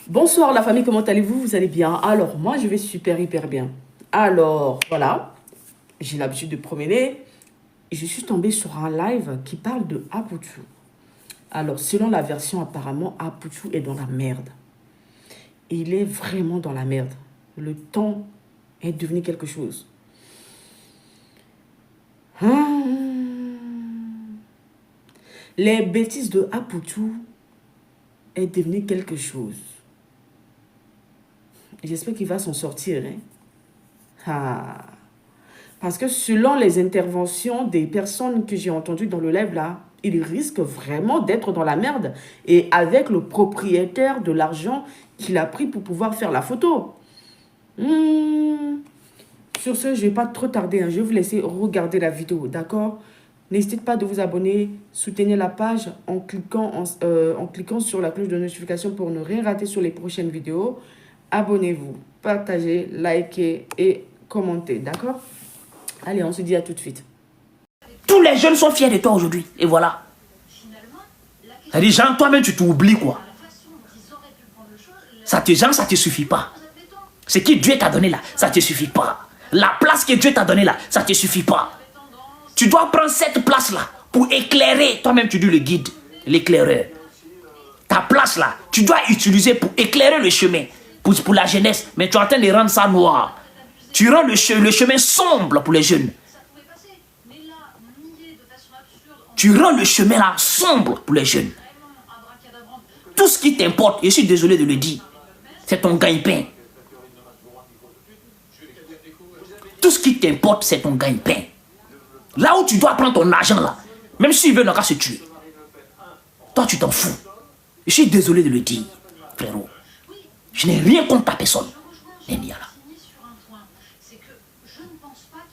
Bonsoir la famille, comment allez-vous? Vous allez bien? Alors, moi, je vais super, hyper bien. Alors, voilà, j'ai l'habitude de promener et je suis tombée sur un live qui parle de Aputu. Alors, selon la version, apparemment, Aputu est dans la merde. Il est vraiment dans la merde. Le temps est devenu quelque chose. Les bêtises de Aputu est devenu quelque chose. J'espère qu'il va s'en sortir. Hein? Ah. Parce que selon les interventions des personnes que j'ai entendues dans le live là, il risque vraiment d'être dans la merde. Et avec le propriétaire de l'argent qu'il a pris pour pouvoir faire la photo. Sur ce, je ne vais pas trop tarder. Hein. Je vais vous laisser regarder la vidéo, d'accord? N'hésitez pas de vous abonner, soutenir la page en cliquant sur la cloche de notification pour ne rien rater sur les prochaines vidéos. Abonnez-vous, partagez, likez et commentez, d'accord? Allez, on se dit à tout de suite. Tous les jeunes sont fiers de toi aujourd'hui. Et voilà. C'est-à-dire, Jean, toi-même, tu t'oublies, quoi. Ça te suffit pas. Ce que Dieu t'a donné là, ça te suffit pas. La place que Dieu t'a donnée là, ça te suffit pas. Tu dois prendre cette place-là pour éclairer. Toi-même, tu dis le guide, l'éclaireur. Ta place là, tu dois utiliser pour éclairer le chemin. Pour la jeunesse. Mais tu es en train de rendre ça noir. Tu rends le chemin sombre pour les jeunes. Tu rends le chemin là sombre pour les jeunes. Tout ce qui t'importe, je suis désolé de le dire, c'est ton gagne-pain. Tout ce qui t'importe, c'est ton gagne-pain. Là où tu dois prendre ton argent là, même s'il veut, n'aura se tuer. Toi, tu t'en fous. Je suis désolé de le dire, frérot. Je n'ai rien contre ta personne.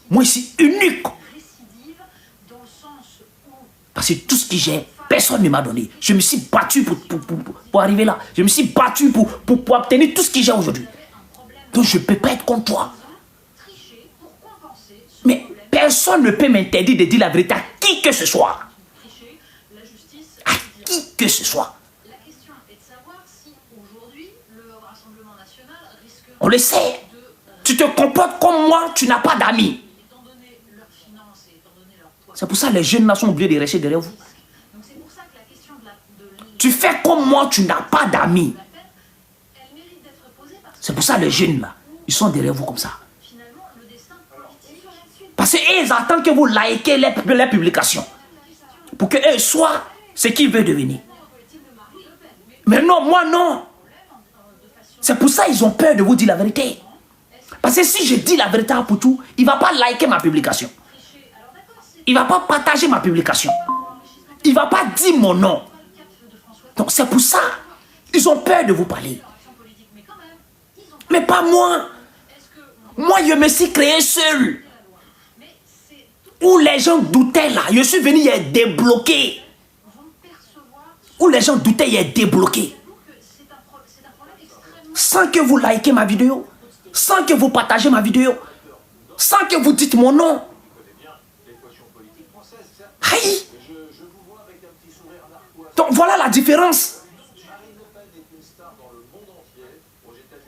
Moi, ici, unique. Parce que tout ce que j'ai, personne ne m'a donné. Je me suis battu pour arriver là. Je me suis battu pour obtenir tout ce que j'ai aujourd'hui. Donc je ne peux pas être contre toi. Mais personne ne peut m'interdire de dire la vérité à qui que ce soit. À qui que ce soit. On le sait. Tu te comportes comme moi, tu n'as pas d'amis. C'est pour ça que les jeunes là sont obligés de rester derrière vous. Tu fais comme moi, tu n'as pas d'amis. C'est pour ça que les jeunes là, ils sont derrière vous comme ça. Parce qu'ils attendent que vous likez les publications. Pour qu'eux soient ce qu'ils veulent devenir. Mais non, moi non. C'est pour ça qu'ils ont peur de vous dire la vérité. Parce que si je dis la vérité à Poutou, il ne va pas liker ma publication. Il ne va pas partager ma publication. Il ne va pas dire mon nom. Donc c'est pour ça. Ils ont peur de vous parler. Mais pas moi. Moi, je me suis créé seul. Où les gens doutaient là. Je suis venu, il est débloqué. Où les gens doutaient, il est débloqué. Sans que vous likez ma vidéo. Sans que vous partagez ma vidéo. Sans que vous dites mon nom. Aïe. Donc voilà la différence.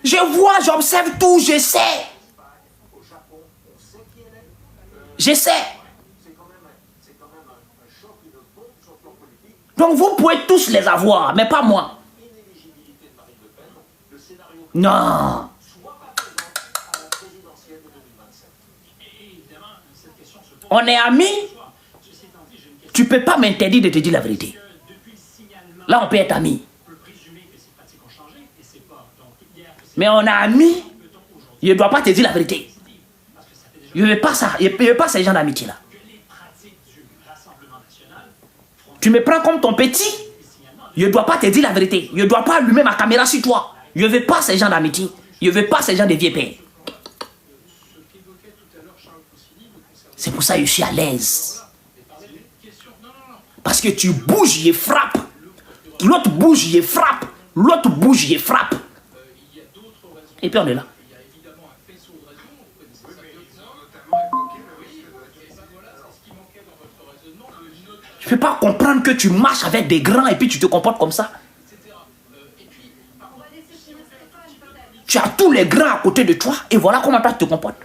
Je vois, j'observe tout, je sais. Je sais. Donc vous pouvez tous les avoir, mais pas moi. Non. On est amis. Tu ne peux pas m'interdire de te dire la vérité. Là, on peut être amis. Mais on est amis. Je ne dois pas te dire la vérité. Je ne veux pas ça. Je ne veux pas ces gens d'amitié là. Tu me prends comme ton petit. Je ne dois pas te dire la vérité. Je ne dois pas allumer ma caméra sur toi. Je ne veux pas ces gens d'amitié. Je ne veux pas ces gens de vieux pères. C'est pour ça que je suis à l'aise. Parce que tu bouges, je frappe. L'autre bouge, je frappe. L'autre bouge, je frappe. Et puis on est là. Je ne peux pas comprendre que tu marches avec des grands et puis tu te comportes comme ça. Tu as tous les grands à côté de toi et voilà comment toi tu te comportes.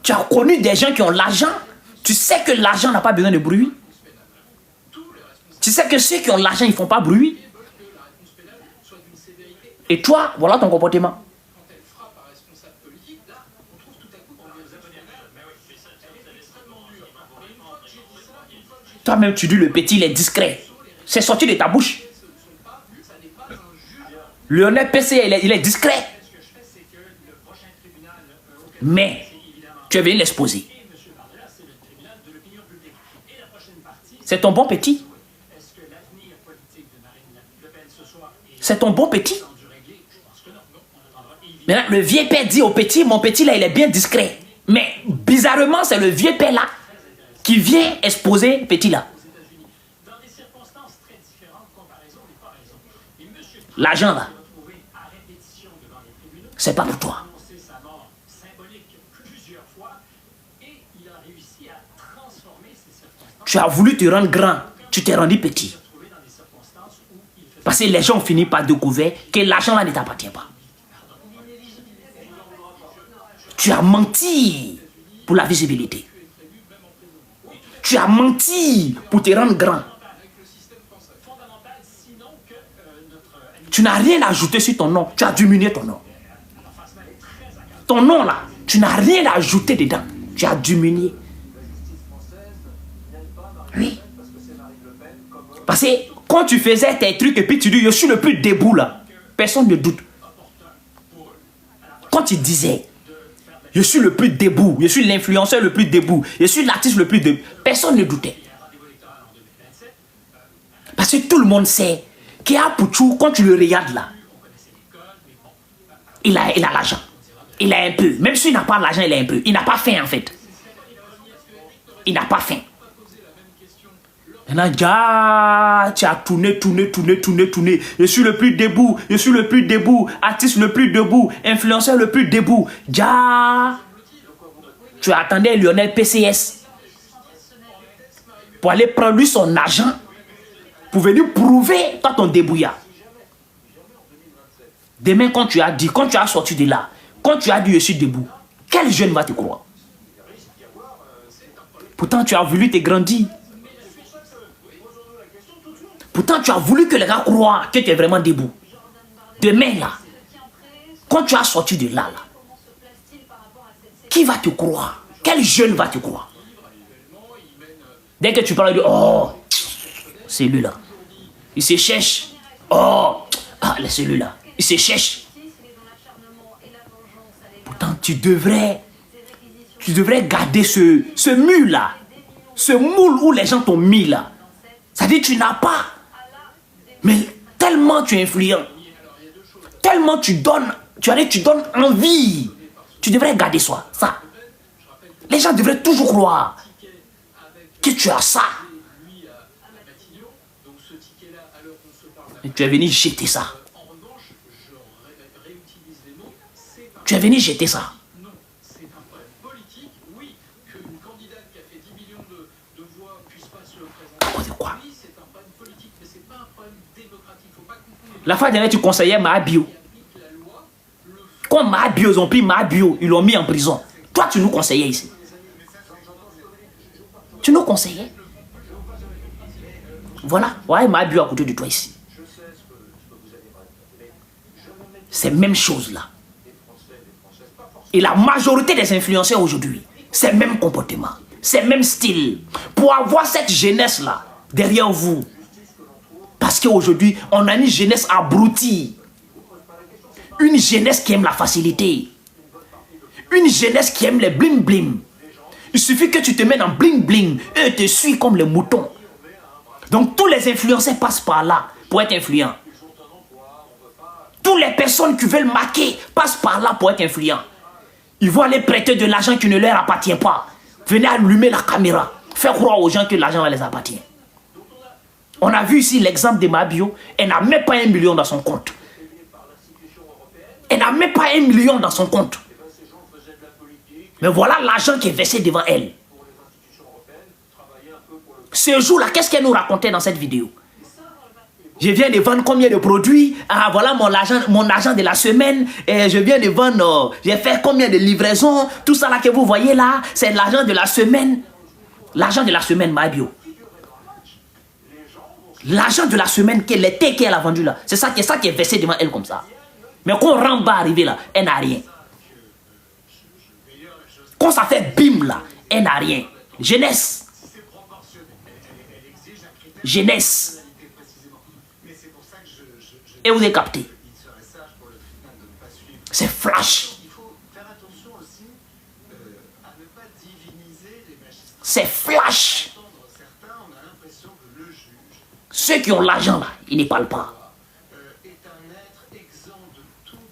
Tu as connu des gens qui ont l'argent. Tu sais que l'argent n'a pas besoin de bruit. Tu sais que ceux qui ont l'argent, ils ne font pas bruit. Et toi, voilà ton comportement. Toi-même, tu dis le petit, il est discret. C'est sorti de ta bouche. Lionel PC, il est discret. Mais, tu es venu l'exposer. C'est ton bon petit. C'est ton bon petit. Maintenant, le vieux père dit au petit, mon petit là, il est bien discret. Mais bizarrement, c'est le vieux père là qui vient exposer le petit là. L'argent là, c'est pas pour toi. Tu as voulu te rendre grand, tu t'es rendu petit. Parce que les gens ont fini par découvrir que l'argent là ne t'appartient pas. Tu as menti pour la visibilité. Tu as menti pour te rendre grand. Tu n'as rien ajouté sur ton nom. Tu as diminué ton nom. Ton nom là, tu n'as rien ajouté dedans. Tu as diminué. Oui. Parce que quand tu faisais tes trucs et puis tu dis, je suis le plus debout là, personne ne doute. Quand tu disais, je suis le plus debout, je suis l'influenceur le plus debout, je suis l'artiste le plus debout, personne ne doutait. Parce que tout le monde sait qu'Apoutou, quand tu le regardes là, il a l'argent. Il a un peu. Même s'il n'a pas l'argent, il a un peu. Il n'a pas faim en fait. Il n'a pas faim. Maintenant, tu as tourné. Je suis le plus debout. Je suis le plus debout. Artiste le plus debout. Influenceur le plus debout. Tu attendais Lionel PCS pour aller prendre lui son argent pour venir prouver toi ton débrouillard. Demain, quand tu as dit, quand tu as sorti de là, quand tu as dit je suis debout, quel jeune va te croire? Pourtant, tu as voulu te grandir. Pourtant, tu as voulu que les gars croient que tu es vraiment debout. Demain, là, quand tu as sorti de là, qui va te croire? Quel jeune va te croire? Dès que tu parles de oh, c'est lui là. Il se cherche. Oh, c'est lui là. Il se cherche. Pourtant, tu devrais garder ce mur là. Ce moule où les gens t'ont mis là. Ça dit tu n'as pas. Mais tellement tu es influent. Tellement tu donnes. Tu donnes envie. Tu devrais garder ça. Les gens devraient toujours croire que tu as ça. Et tu es venu jeter ça. Tu es venu jeter ça. De quoi? La fois dernière, tu conseillais Mahabio. Quand Mahabio, ils ont pris Mahabio, ils l'ont mis en prison. Toi, tu nous conseillais ici. Tu nous conseillais. Voilà. Ouais, Mahabio à côté de toi ici. C'est la même chose là. Et la majorité des influenceurs aujourd'hui, c'est le même comportement, c'est le même style. Pour avoir cette jeunesse là derrière vous. Parce qu'aujourd'hui, on a une jeunesse abrutie. Une jeunesse qui aime la facilité. Une jeunesse qui aime les bling bling. Il suffit que tu te mettes en bling bling et eux te suivent comme les moutons. Donc tous les influenceurs passent par là pour être influents. Toutes les personnes qui veulent marquer passent par là pour être influents. Ils vont aller prêter de l'argent qui ne leur appartient pas. Venez allumer la caméra. Faire croire aux gens que l'argent les appartient. On a vu ici l'exemple de Mahabio. Elle n'a même pas 1 million dans son compte. Elle n'a même pas 1 million dans son compte. Mais voilà l'argent qui est versé devant elle. Ce jour-là, qu'est-ce qu'elle nous racontait dans cette vidéo? Je viens de vendre combien de produits? Ah, voilà mon argent de la semaine. Et je viens de vendre, j'ai fait combien de livraisons? Tout ça là que vous voyez là, c'est l'argent de la semaine. L'argent de la semaine, my bio. L'argent de la semaine, les thés qu'elle a vendu là, c'est ça qui est versé devant elle comme ça. Mais quand Ram va arriver là, elle n'a rien. Quand ça fait bim là, elle n'a rien. Jeunesse. Jeunesse. Et vous avez capté. C'est flash. C'est flash. Ceux qui ont l'argent là, ils ne parlent pas.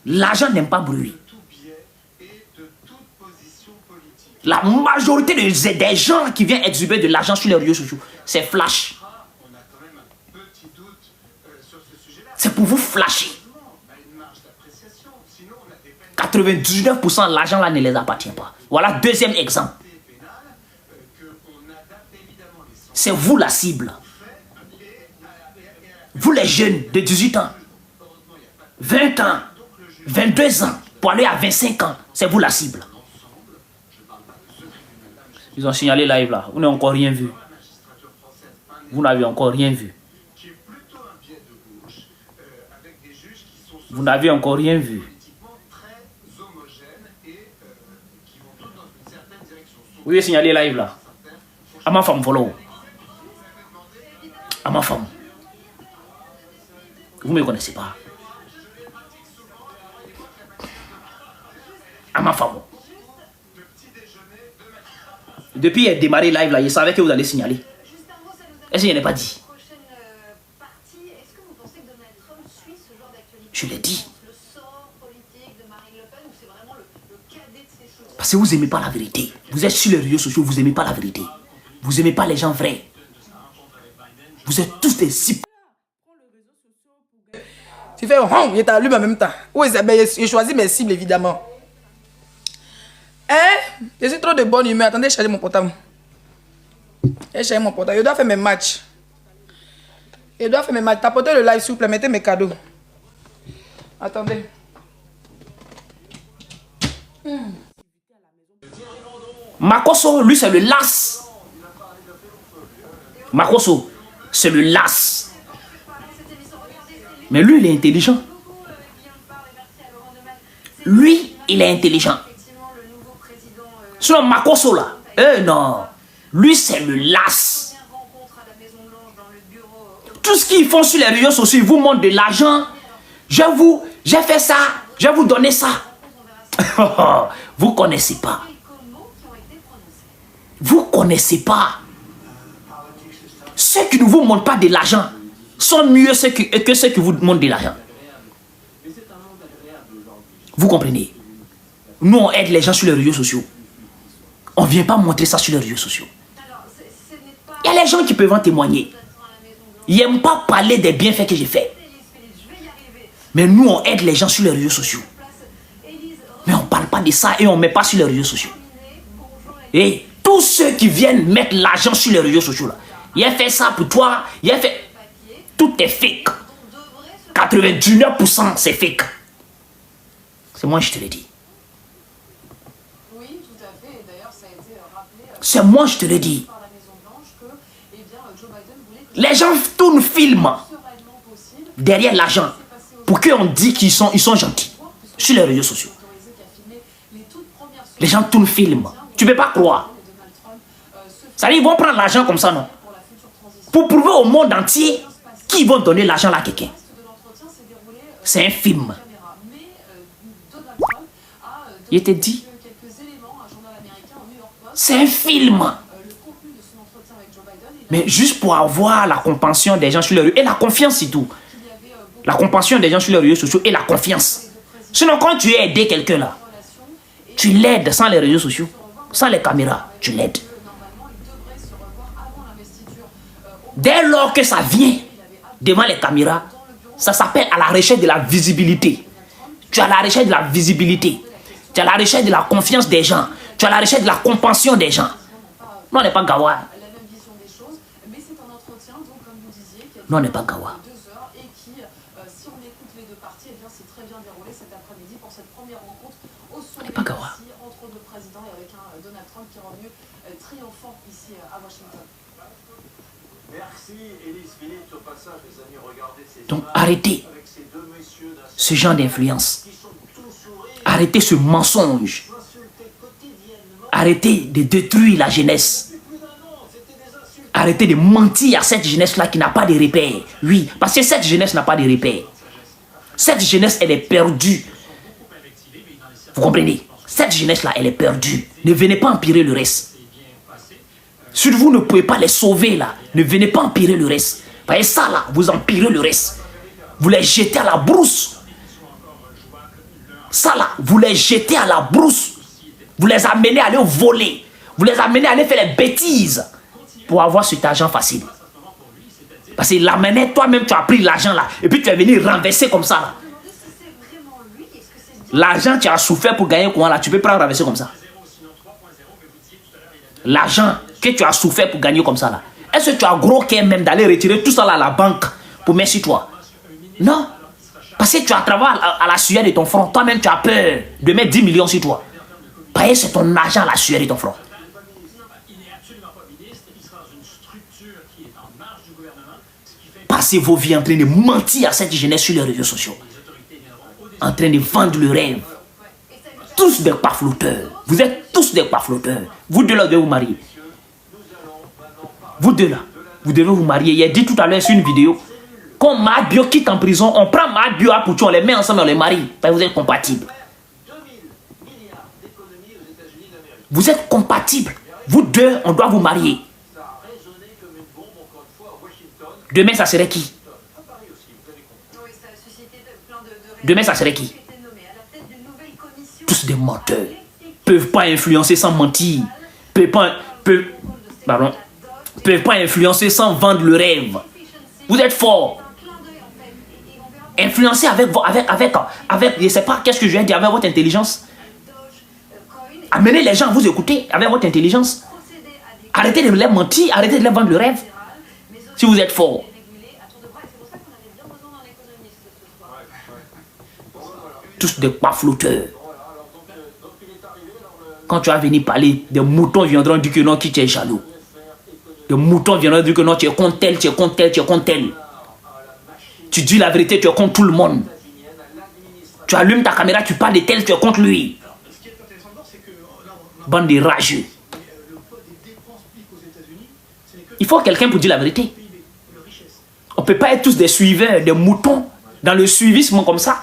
L'argent n'aime pas bruit. La majorité des gens qui viennent exhiber de l'argent sur les réseaux sociaux, c'est flash. C'est pour vous flasher. 99% de l'argent là ne les appartient pas. Voilà deuxième exemple. C'est vous la cible. Vous les jeunes de 18 ans, 20 ans, 22 ans, pour aller à 25 ans, c'est vous la cible. Ils ont signalé live là, vous n'avez encore rien vu. Vous n'avez encore rien vu. Vous n'avez encore rien vu. Vous avez signalé live là. À ma femme, follow. À ma femme. Vous ne me connaissez pas. À ma femme. Depuis qu'il a démarré live là, il savait que vous allez signaler. Est-ce qu'il n'est pas dit? Je l'ai dit. Parce que vous n'aimez pas la vérité. Vous êtes sur les réseaux sociaux, vous n'aimez pas la vérité. Vous n'aimez pas les gens vrais. Vous êtes tous des cibles. Tu fais il est allumé en même temps. Oui, j'ai choisi mes cibles évidemment. Hein? Je suis trop de bonne humeur. Attendez, charger mon portable. Je charge mon portable. Je dois faire mes matchs. Tapotez le live s'il vous plaît. Mettez mes cadeaux. Attendez. Makoso, lui, c'est le las. Makoso, c'est le las. Mais lui, il est intelligent. Lui, il est intelligent. Sinon, Makoso, là, non. Lui, c'est le las. Tout ce qu'ils font sur les réseaux sociaux, ils vous montrent de l'argent. J'ai fait ça, je vais vous donner ça. Vous connaissez pas. Vous connaissez pas. Ceux qui ne vous montrent pas de l'argent sont mieux que ceux qui vous montrent de l'argent. Vous comprenez? Nous, on aide les gens sur les réseaux sociaux. On ne vient pas montrer ça sur les réseaux sociaux. Il y a les gens qui peuvent en témoigner. Ils n'aiment pas parler des bienfaits que j'ai faits. Mais nous, on aide les gens sur les réseaux sociaux. Mais on ne parle pas de ça et on ne met pas sur les réseaux sociaux. Et tous ceux qui viennent mettre l'argent sur les réseaux sociaux, là, il a fait ça pour toi, il a fait... Tout est fake. 99% c'est fake. C'est moi, je te le dis. Oui, tout à fait. D'ailleurs, ça a été rappelé c'est moi, je te le dis. par la Maison Blanche que Joe Biden voulait que Les gens tournent film sereinement possible derrière l'argent pour qu'on dise qu'ils sont gentils sur les réseaux sociaux. autorisé qu'à filmer les toutes premières Les gens tournent film. Tu ne peux pas croire. de Donald Trump se Ça veut dire qu'ils vont prendre l'argent comme ça, non? pour la future transition. Pour prouver au monde entier qu'ils vont donner l'argent à quelqu'un. Le reste de l'entretien s'est déroulé C'est un film. caméra. Mais Donald Trump a Il donné était dit. quelques éléments à un journal américain au New York Post. C'est un film. Le contenu de son entretien avec Joe Biden, il Mais juste pour avoir la compassion des gens sur les réseaux et la confiance, c'est tout. y avait beaucoup La compassion des gens sur les réseaux sociaux et la confiance. Sinon, quand tu aides quelqu'un là, de relations et tu l'aides sans les réseaux sociaux, sans les caméras, tu l'aides. normalement, il devrait se revoir avant l'investiture. Dès lors que ça vient devant les caméras, ça s'appelle à la recherche de la visibilité. Tu es à la recherche de la visibilité. Tu es à la recherche de la confiance des gens. Tu es à la recherche de la compassion des gens. Non, on n'est pas gawa. La même vision des choses, mais c'est un entretien, donc comme vous disiez, qui a Non, on n'est pas gawa. duré 2 heures et on écoute les deux parties, eh bien c'est très bien déroulé cet après-midi pour cette première rencontre au sommet pas grave. ici, entre le président et avec un Donald Trump qui est revenu triomphant ici à Washington. Merci Élise Philippe. Au passage, les amis, regardez ces Donc images arrêtez avec ces deux messieurs d'un ce genre d'influence. qui sont tous sourires, Arrêtez ce mensonge. insultés quotidiennement. Arrêtez de détruire la jeunesse. Depuis plus d'un an, c'était des insultes. Arrêtez de mentir à cette jeunesse-là qui n'a pas de repères. Oui, parce que cette jeunesse n'a pas de repères. Cette jeunesse, elle est perdue. Vous comprenez? Cette jeunesse-là, elle est perdue. Ne venez pas empirer le reste. Si vous ne pouvez pas les sauver, là, ne venez pas empirer le reste. Parce que ça, là, vous empirez le reste. Vous les jetez à la brousse. Ça, là, vous les jetez à la brousse. Vous les amenez à aller voler. Vous les amenez à aller faire les bêtises pour avoir cet argent facile. Parce que l'amener, toi-même, tu as pris l'argent là. Et puis tu es venu renverser comme ça. Là. L'argent, tu as souffert pour gagner quoi là. Tu peux pas renverser comme ça. L'argent que tu as souffert pour gagner comme ça là. Est-ce que tu as gros cœur même d'aller retirer tout ça là à la banque pour mettre sur toi? Non. Parce que tu as travaillé à la sueur de ton front. Toi-même, tu as peur de mettre 10 millions sur toi. Parce que c'est ton argent à la sueur de ton front. Passez vos vies en train de mentir à cette jeunesse sur les réseaux sociaux. En train de vendre le rêve. Tous des paflouteurs. Vous êtes tous des paflouteurs. Vous deux là, vous devez vous marier. Vous deux là, vous devez vous marier. Il a dit tout à l'heure sur une vidéo, quand Mahad Bio quitte en prison, on prend Mahad Bio à Poutou, on les met ensemble, on les marie. Parce que vous êtes compatibles. Vous êtes compatibles. Vous deux, on doit vous marier. Demain, ça serait qui? Demain, ça serait qui? Tous des menteurs. Peuvent pas influencer sans mentir. Peuvent pas influencer sans vendre le rêve. Vous êtes forts. Influencer avec, je sais pas, qu'est-ce que je vais dire, avec votre intelligence. Amenez les gens à vous écouter avec votre intelligence. Arrêtez de les mentir, arrêtez de les vendre le rêve. Si vous êtes fort. Tous des paflouteurs. Quand tu vas venir parler, des moutons viendront dire que non, qui tu es jaloux. Des moutons viendront dire que non, tu es contre tel, tu es contre tel, tu es contre tel. Tu dis la vérité, tu es contre tout le monde. Tu allumes ta caméra, tu parles de tel, tu es contre lui. Bande de rageux. Il faut quelqu'un pour dire la vérité. On ne peut pas être tous des suiveurs, des moutons, dans le suivisme comme ça.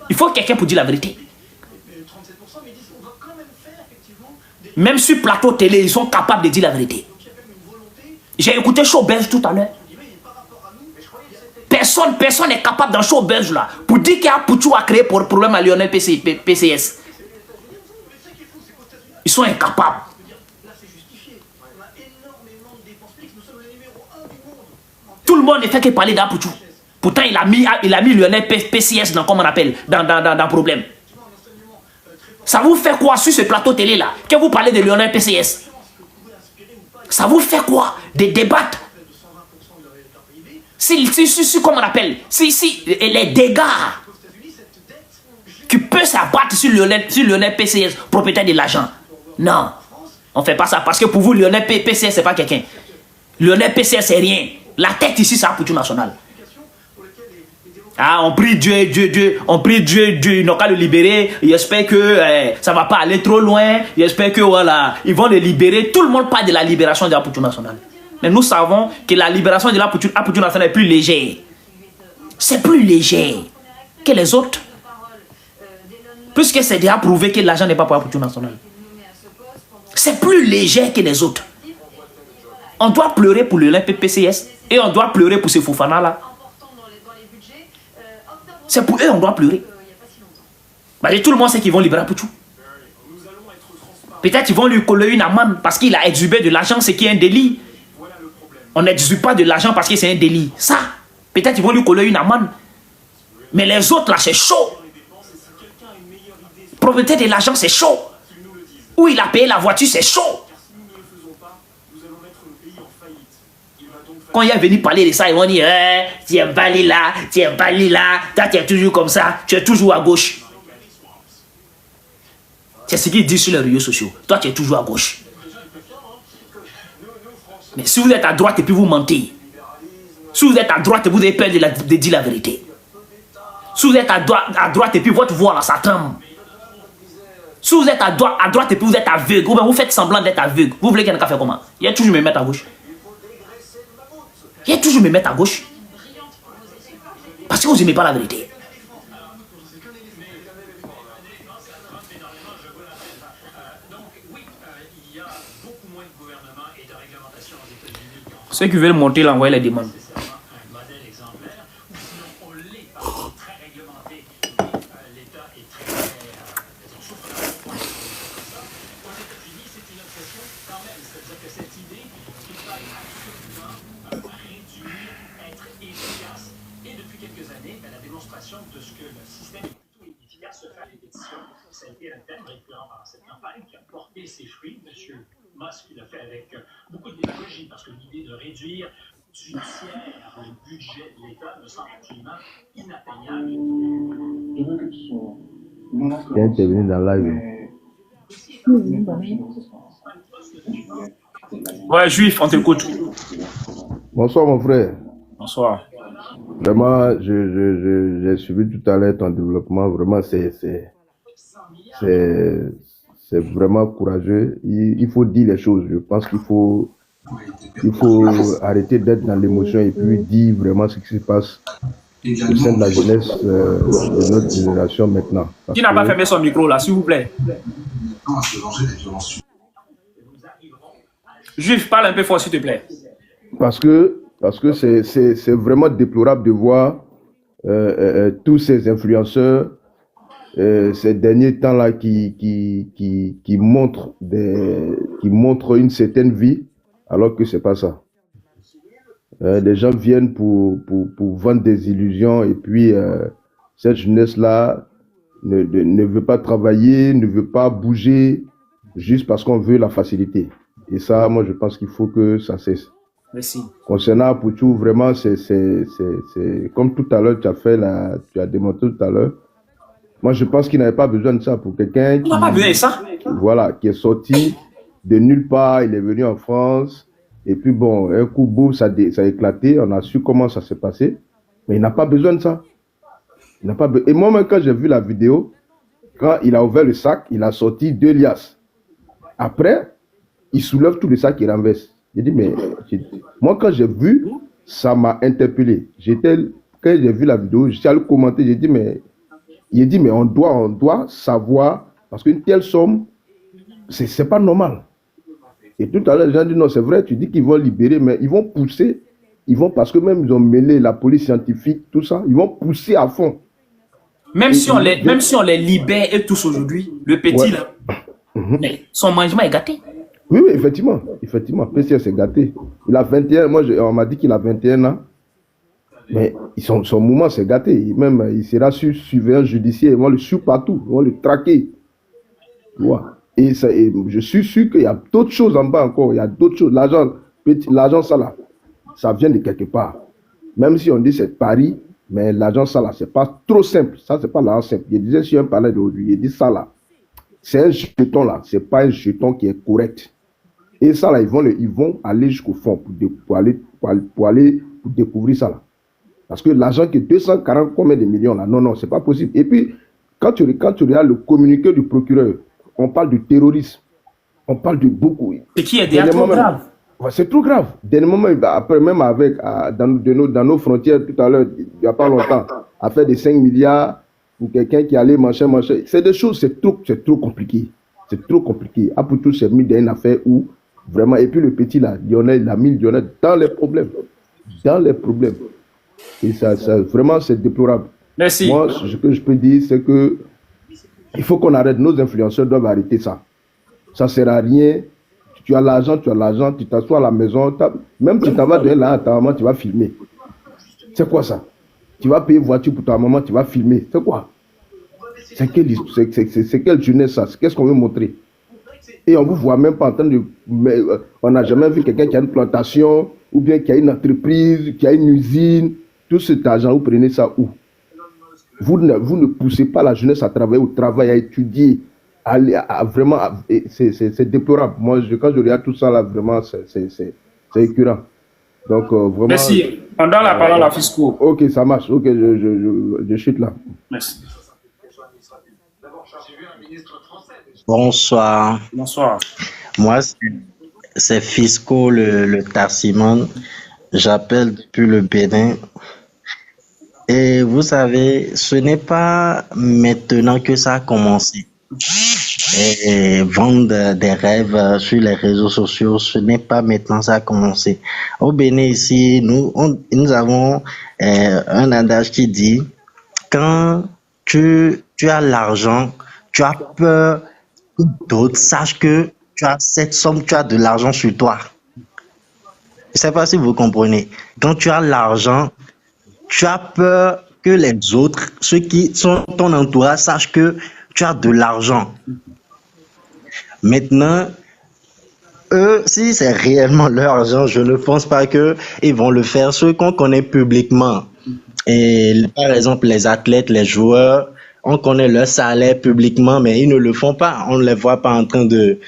Il faut quelqu'un pour dire la vérité. Même sur plateau télé, ils sont capables de dire la vérité. J'ai écouté Showbuzz tout à l'heure. Personne n'est capable dans Showbuzz là pour dire qu'il y a Poutou à créer pour problème à Lionel PCS. Ils sont incapables. Tout le monde ne fait que parler d'Apoutou. Pourtant, il a mis Lionel PCS dans, comment on appelle, dans problème. Ça vous fait quoi sur ce plateau télé là? Que vous parlez de Lionel PCS? Ça vous fait quoi? De débattre? Si comment on appelle? Si les dégâts qui peuvent s'abattre sur Lionel PCS, propriétaire de l'argent. Non, on ne fait pas ça. Parce que pour vous, Lionel PCS, c'est pas quelqu'un. Lionel PCS, c'est rien. La tête ici, c'est Apoutou national. Ah, on prie Dieu, on prie Dieu, ils n'ont qu'à le libérer. J'espère que ça va pas aller trop loin. J'espère que voilà, ils vont le libérer. Tout le monde parle de la libération de l'Apoutou national. Mais nous savons que la libération de l'Apoutou national est plus légère. C'est plus léger que les autres. Puisque c'est déjà prouvé que l'argent n'est pas pour l'Apoutou national. C'est plus léger que les autres. On doit pleurer pour le PCS et on doit pleurer pour ces Fofana là. C'est pour eux on doit pleurer. Bah, tout le monde sait qu'ils vont libérer Poutou. Peut-être qu'ils vont lui coller une amende parce qu'il a exhibé de l'argent, ce qui est un délit. On n'exhibe pas de l'argent parce que c'est un délit. Ça, peut-être qu'ils vont lui coller une amende. Mais les autres là, c'est chaud. Propriétaire de l'argent, c'est chaud. Où il a payé la voiture, c'est chaud. Quand il est venu parler de ça, ils vont dire, tu n'aimes pas Lila, tu n'aimes pas Lila, toi tu es toujours comme ça, tu es toujours à gauche. C'est ce qu'ils disent sur les réseaux sociaux. Toi tu es toujours à gauche. Mais si vous êtes à droite et puis vous mentez, si vous êtes à droite et vous avez peur de dire la vérité, si vous êtes à droite et puis votre voix là, ça tremble. Si vous êtes à droite et puis vous êtes aveugle, ou bien vous faites semblant d'être aveugle, vous voulez quelqu'un faire comment? Il y a toujours me mettre à gauche. Il y a toujours me mettre à gauche. Parce que vous n'aimez pas la vérité. Ceux qui veulent monter là, envoyez les demandes. Ses fruits, M. Musk l'a fait avec beaucoup de pédagogie, parce que l'idée de réduire judiciaire le budget de l'État me semble absolument inatteignable. Je veux que tu sois... Qui est intervenu dans la live. Ouais, Juif, on t'écoute. Bonsoir mon frère. Bonsoir. Vraiment, j'ai suivi tout à l'heure ton développement. Vraiment, c'est vraiment courageux. Il faut dire les choses. Je pense qu'il faut arrêter d'être dans l'émotion et puis dire vraiment ce qui se passe au sein de la jeunesse de notre génération maintenant. Qui n'a pas fermé son micro là, s'il vous plaît? Juif, parle un peu fort s'il te plaît. Parce que c'est vraiment déplorable de voir tous ces influenceurs ces derniers temps-là qui montrent une certaine vie, alors que c'est pas ça. Les gens viennent pour vendre des illusions et puis cette jeunesse-là ne veut pas travailler, ne veut pas bouger, juste parce qu'on veut la facilité. Et ça, moi, je pense qu'il faut que ça cesse. Merci. Concernant Poutou, vraiment, c'est comme tout à l'heure, tu as démontré tout à l'heure. Moi, je pense qu'il n'avait pas besoin de ça pour quelqu'un qui... On n'a pas besoin de ça. Voilà, qui est sorti de nulle part, il est venu en France, et puis bon, un coup, boum, ça a éclaté, on a su comment ça s'est passé, mais il n'a pas besoin de ça. Il n'a pas Et moi-même, quand j'ai vu la vidéo, quand il a ouvert le sac, il a sorti 2 liasses. Après, il soulève tout le sac et renverse. J'ai dit, mais... Moi, quand j'ai vu, ça m'a interpellé. Quand j'ai vu la vidéo, j'étais allé commenter, j'ai dit, mais... Il dit, mais on doit savoir, parce qu'une telle somme, c'est pas normal. Et tout à l'heure, les gens disent, non, c'est vrai, tu dis qu'ils vont libérer, mais ils vont pousser, parce que même ils ont mêlé la police scientifique, tout ça, ils vont pousser à fond. Même si on les libère et tous aujourd'hui, le petit là, mais son management est gâté. Oui, effectivement, PCS c'est gâté. Il a 21, on m'a dit qu'il a 21 ans. Mais son mouvement s'est gâté. Même, il sera sur surveillance judiciaire. Ils vont le suivre partout. Ils vont le traquer. Tu vois. Et je suis sûr qu'il y a d'autres choses en bas encore. Il y a d'autres choses. L'argent, ça là, ça vient de quelque part. Même si on dit c'est Paris, mais l'argent, ça là, c'est pas trop simple. Ça, c'est pas l'argent simple. Je disais sur un palais d'aujourd'hui, il dit ça là. C'est un jeton là. C'est pas un jeton qui est correct. Et ça là, ils vont aller jusqu'au fond pour aller découvrir ça là. Parce que l'argent qui est 240 combien de millions là, non, c'est pas possible. Et puis, quand tu regardes le communiqué du procureur, on parle de terrorisme, on parle de beaucoup. Ce qui est déjà trop grave. Ouais, c'est trop grave. Dernièrement, après, même avec, dans nos frontières, tout à l'heure, il n'y a pas longtemps, à faire des 5 milliards pour quelqu'un qui allait machin. C'est des choses, c'est trop compliqué. C'est trop compliqué. Après tout, c'est mis dans une affaire où, vraiment, et puis le petit là, Lionel, il a mis Lionel dans les problèmes. Et ça, vraiment, c'est déplorable. Merci. Moi, ce que je peux dire, c'est que il faut qu'on arrête. Nos influenceurs doivent arrêter ça. Ça ne sert à rien. Tu as l'argent, tu t'assois à la maison. Même si tu vas donner là à ta maman, tu vas filmer. C'est quoi ça? Tu vas payer voiture pour ta maman, tu vas filmer. C'est quoi? C'est quelle jeunesse ça? Qu'est-ce qu'on veut montrer? Et on ne vous voit même pas en train de... on n'a jamais vu quelqu'un qui a une plantation, ou bien qui a une entreprise, qui a une usine, tout cet argent, vous prenez ça où? Vous ne poussez pas la jeunesse à travailler au travail, à étudier, vraiment, c'est déplorable. Moi, quand je regarde tout ça, là, vraiment, c'est écœurant. Donc, vraiment... Merci. On donne la parole à Fisco. Ok, ça marche. Ok, je chute là. Merci. Bonsoir. Bonsoir. Moi, c'est Fisco, le Tarsimon. J'appelle depuis le Bénin. Et vous savez, ce n'est pas maintenant que ça a commencé. Et vendre des rêves sur les réseaux sociaux, ce n'est pas maintenant que ça a commencé. Au Bénin, ici, nous avons un adage qui dit, quand tu as l'argent, tu as peur que d'autres sachent que tu as cette somme, tu as de l'argent sur toi. Je ne sais pas si vous comprenez. Quand tu as l'argent, tu as peur que les autres, ceux qui sont ton entourage, sachent que tu as de l'argent. Maintenant, eux, si c'est réellement leur argent, je ne pense pas qu'ils vont le faire. Ceux qu'on connaît publiquement, et par exemple les athlètes, les joueurs, on connaît leur salaire publiquement, mais ils ne le font pas. On ne les voit pas en train de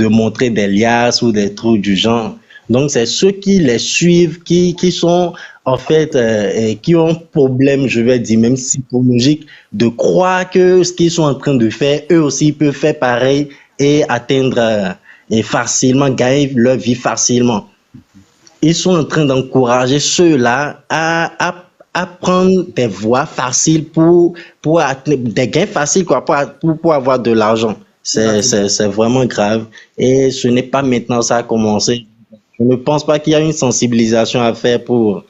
montrer des liasses ou des trucs du genre. Donc, c'est ceux qui les suivent, qui sont en fait, qui ont problème, je vais dire, même psychologique, de croire que ce qu'ils sont en train de faire, eux aussi peuvent faire pareil et atteindre et facilement, gagner leur vie facilement. Ils sont en train d'encourager ceux-là à prendre des voies faciles pour des gains faciles, quoi, pour avoir de l'argent. C'est vraiment grave. Et ce n'est pas maintenant ça a commencé. Je ne pense pas qu'il y a une sensibilisation à faire pour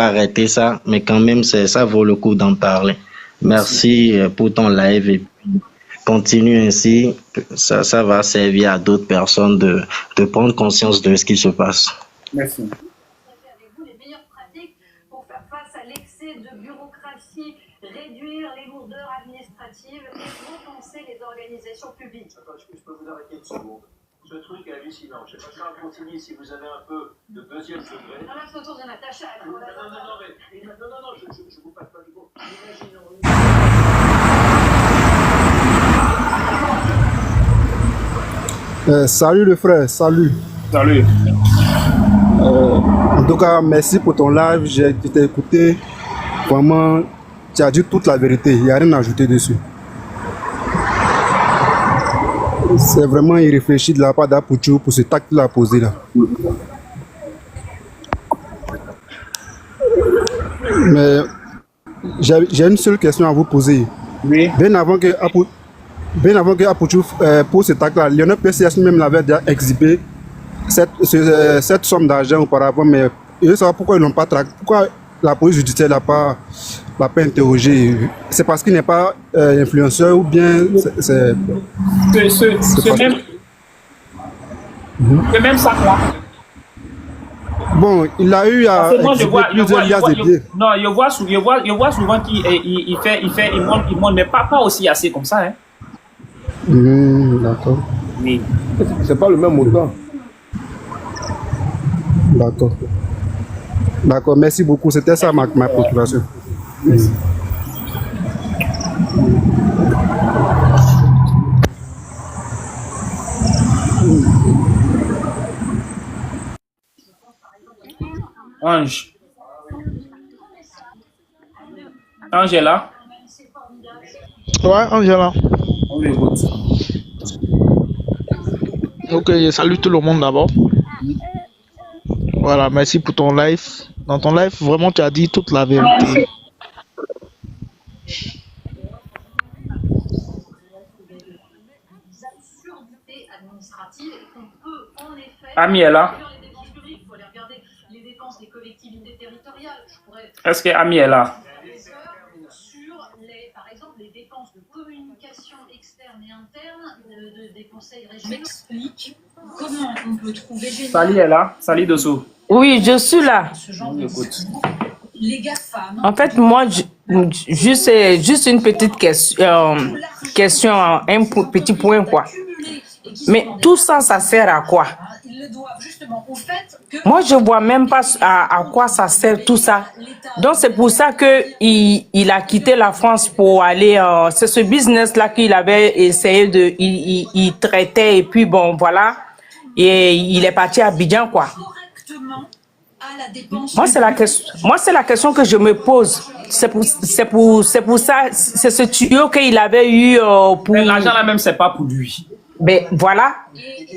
arrêter ça, mais quand même, ça vaut le coup d'en parler. Merci pour ton live et puis continue ainsi. Ça va servir à d'autres personnes de prendre conscience de ce qui se passe. Merci. Avec vous les meilleures pratiques pour faire face à l'excès de bureaucratie, réduire les lourdeurs administratives et repenser les organisations publiques. Attends, je peux vous arrêter une seconde. Ce truc est hallucinant. Je ne sais pas si on continue si vous avez un peu de deuxième degré. Dans la photo de Natacha, Non, je vous passe pas du mot. Imaginons. Salut le frère, salut. Salut. En tout cas, merci pour ton live. J'ai écouté. Vraiment, tu as dit toute la vérité. Il n'y a rien à ajouter dessus. C'est vraiment irréfléchi de la part d'Apouchou pour ce acte qu'il a posé là. Mais j'ai une seule question à vous poser. Oui. Bien avant que Apouchou pose cet acte là, Lionel PCS même l'avait déjà exhibé cette somme d'argent auparavant, mais je veux savoir pourquoi ils l'ont pas traqué, pourquoi la police judiciaire l'a pas interrogé. C'est parce qu'il n'est pas influenceur ou bien c'est même ça quoi. Bon, il a eu à moi, je vois souvent qu'il monte, mais pas aussi assez comme ça. Hein. D'accord. Oui. C'est pas le même montant. D'accord. D'accord, merci beaucoup. C'était ça ma préoccupation. Merci. Ange. Angela. Ouais, Angela. On l'écoute. Ok, je salue tout le monde d'abord. Voilà, merci pour ton live. Dans ton live, vraiment, tu as dit toute la vérité. Ami est là. Est-ce que Ami est là? Sur par exemple, les dépenses de communication externe et interne des conseils régionaux. M'explique comment on peut trouver... Sali est là. Sali dessous. Oui, je suis là. On écoute. Les GAFA, En fait, moi, juste une petite question, un petit point, quoi. Mais tout ça, ça sert à quoi? Moi, je vois même pas à quoi ça sert tout ça. Donc, c'est pour ça que il a quitté la France pour aller... c'est ce business-là qu'il avait essayé de... Il traitait et puis bon, voilà. Et il est parti à Abidjan, quoi. Moi, c'est la question que je me pose. C'est pour ça, c'est ce tuyau qu'il avait eu pour... Mais l'argent là même, c'est pas pour lui. Ben voilà.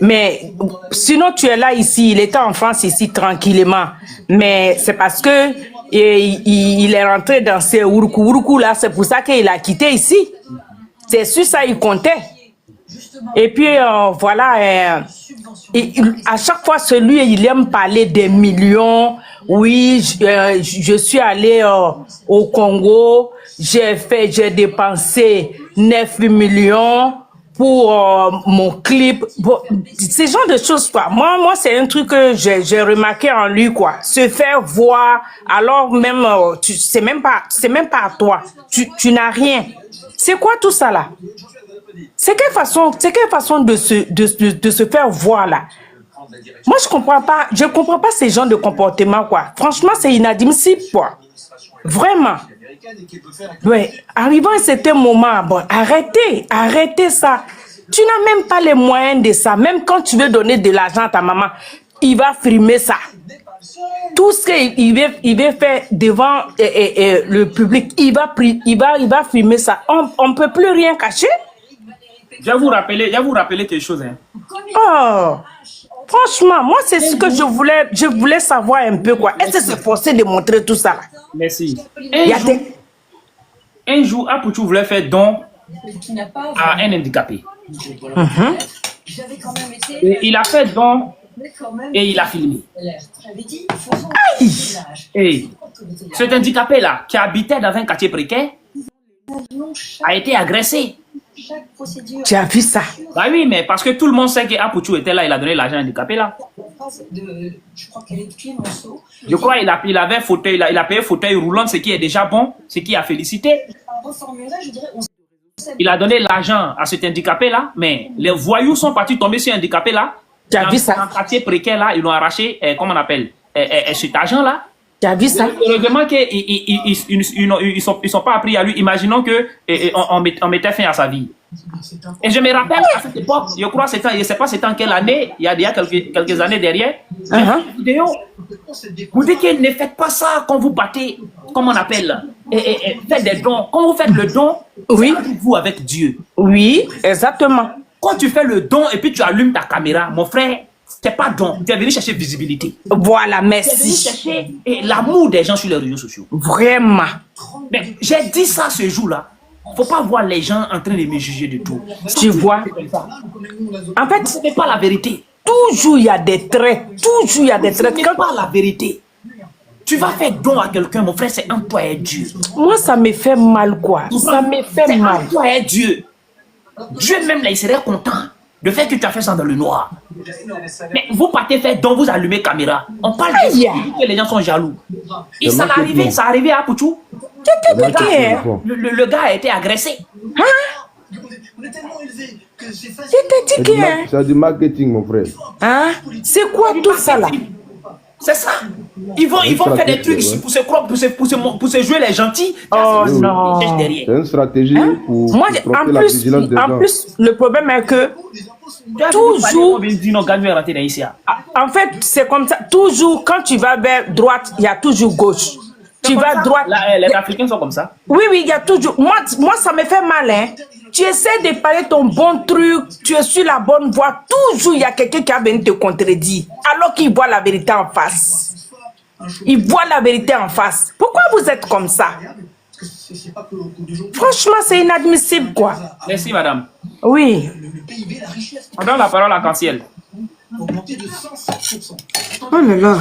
Mais sinon, tu es là ici. Il était en France ici tranquillement. Mais c'est parce que il est rentré dans ces Uruku là. C'est pour ça qu'il a quitté ici. C'est sûr, ça, il comptait. Et puis, voilà. À chaque fois, il aime parler des millions. Oui, je suis allé au Congo. J'ai dépensé 9 millions pour mon clip. Bon, ce genre de choses, quoi. Moi, c'est un truc que j'ai remarqué en lui, quoi. Se faire voir, alors même, c'est même pas à toi. Tu n'as rien. C'est quoi tout ça, là? C'est quelle façon de se faire voir, là? Moi, je comprends pas ces genres de comportements, quoi. Franchement, c'est inadmissible, quoi. Vraiment. Ouais. Arrivant à un certain moment, bon, arrêtez ça. Tu n'as même pas les moyens de ça. Même quand tu veux donner de l'argent à ta maman, il va frimer ça. Tout ce qu'il veut faire devant le public, il va frimer ça. On ne peut plus rien cacher. Je vais vous rappeler quelque chose. Hein. Oh, franchement, moi, c'est ce que je voulais savoir un peu, quoi. Est-ce que c'est forcé de montrer tout ça, là? Merci. Un jour, Apouchou voulait faire don à un handicapé. Et il a fait don et il a filmé. Aïe! Et cet handicapé-là, qui habitait dans un quartier précaire, a été agressé. Tu as vu ça? Bah oui, mais parce que tout le monde sait que Apouchou était là, il a donné l'argent à handicapé là. Je crois qu'il avait fauteuil, il a payé fauteuil roulant, ce qui est déjà bon, ce qui a félicité. Il a donné l'argent à cet handicapé là, mais les voyous sont partis tomber sur un handicapé là. Tu as vu ça? Dans un quartier précaire là, ils l'ont arraché, comment on appelle, cet argent là. Tu as vu ça? Heureusement qu'ils sont pas appris à lui. Imaginons on mettait fin à sa vie. Et je me rappelle à cette époque, je crois, je ne sais pas c'était en quelle année, il y a quelques années derrière, j'ai fait une vidéo. Vous dites que ne faites pas ça quand vous battez, comment on appelle, faites des dons. Quand vous faites le don, oui, vous avec Dieu. Oui, exactement. Quand tu fais le don et puis tu allumes ta caméra, mon frère, c'est pas don, tu es venu chercher visibilité. Voilà, merci. Tu es venu chercher l'amour des gens sur les réseaux sociaux. Vraiment. Mais j'ai dit ça ce jour-là. Faut pas voir les gens en train de me juger de tout. Tu vois? En fait, ce n'est pas la vérité. Toujours il y a des traits. Toujours il y a des traits. Ce n'est pas la vérité. Tu vas faire don à quelqu'un, mon frère, c'est entre toi et Dieu. Moi, ça me fait mal, quoi. Ça me fait mal. Entre toi et Dieu. Dieu même, là, il serait content de faire que tu as fait ça dans le noir. Mais vous partez faire don, vous allumez caméra. On parle de ça, que les gens sont jaloux. Et ça est arrivé à Apouchou. Le gars a été agressé. Hein? C'est du marketing, mon frère. Hein? C'est quoi tout ça là? C'est ça. Ils vont faire des trucs pour se jouer les gentils. Oh non. C'est une stratégie pour moi, tromper la vigilance des gens. En plus, le problème est que toujours... En fait, c'est comme ça. Toujours, quand tu vas vers droite, il y a toujours gauche. Tu vas à droite. Les Africains sont comme ça. Oui, il y a toujours. Moi, ça me fait mal, hein. Tu essaies de parler ton bon truc, tu es sur la bonne voie. Toujours, il y a quelqu'un qui a venu te contredire, alors qu'il voit la vérité en face. Il voit la vérité en face. Pourquoi vous êtes comme ça? Franchement, c'est inadmissible, quoi. Merci, madame. Oui. On donne la parole à Canciel. Oh là là.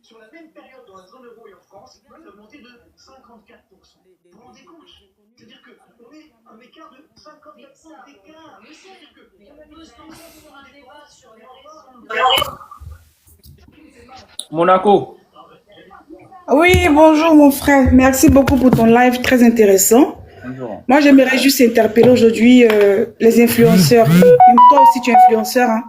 Sur la même période dans la zone euro et en France, il a augmenté de 54%. Vous vous rendez compte? C'est-à-dire qu'on est un écart de 54% d'écart. C'est-à-dire que on peut se lancer sur un débat sur les raisons. Monaco. Oui, bonjour mon frère. Merci beaucoup pour ton live très intéressant. Bonjour. Moi, j'aimerais juste interpeller aujourd'hui les influenceurs. Même toi aussi, tu es influenceur. Hein.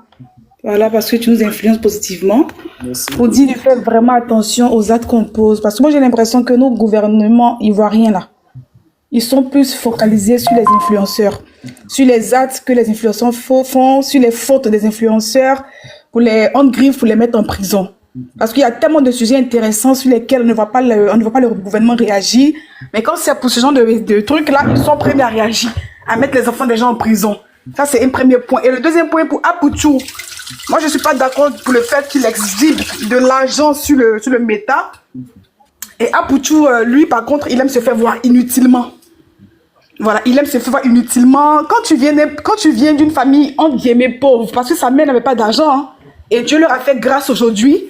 Voilà, parce que tu nous influences positivement. Merci. Pour dire de faire vraiment attention aux actes qu'on pose. Parce que moi, j'ai l'impression que nos gouvernements ivoiriens, là, ils sont plus focalisés sur les influenceurs, sur les actes que les influenceurs font, sur les fautes des influenceurs, pour les on griffe, pour les mettre en prison. Parce qu'il y a tellement de sujets intéressants sur lesquels on ne voit pas le gouvernement réagir. Mais quand c'est pour ce genre de trucs-là, ils sont prêts à réagir, à mettre les enfants des gens en prison. Ça, c'est un premier point. Et le deuxième point pour Apouchou. Moi, je ne suis pas d'accord pour le fait qu'il exhibe de l'argent sur le méta. Et Apouchou, lui, par contre, il aime se faire voir inutilement. Voilà, il aime se faire voir inutilement. Quand tu viens d'une famille, entre guillemets, pauvre, parce que sa mère n'avait pas d'argent, hein, et Dieu leur a fait grâce aujourd'hui,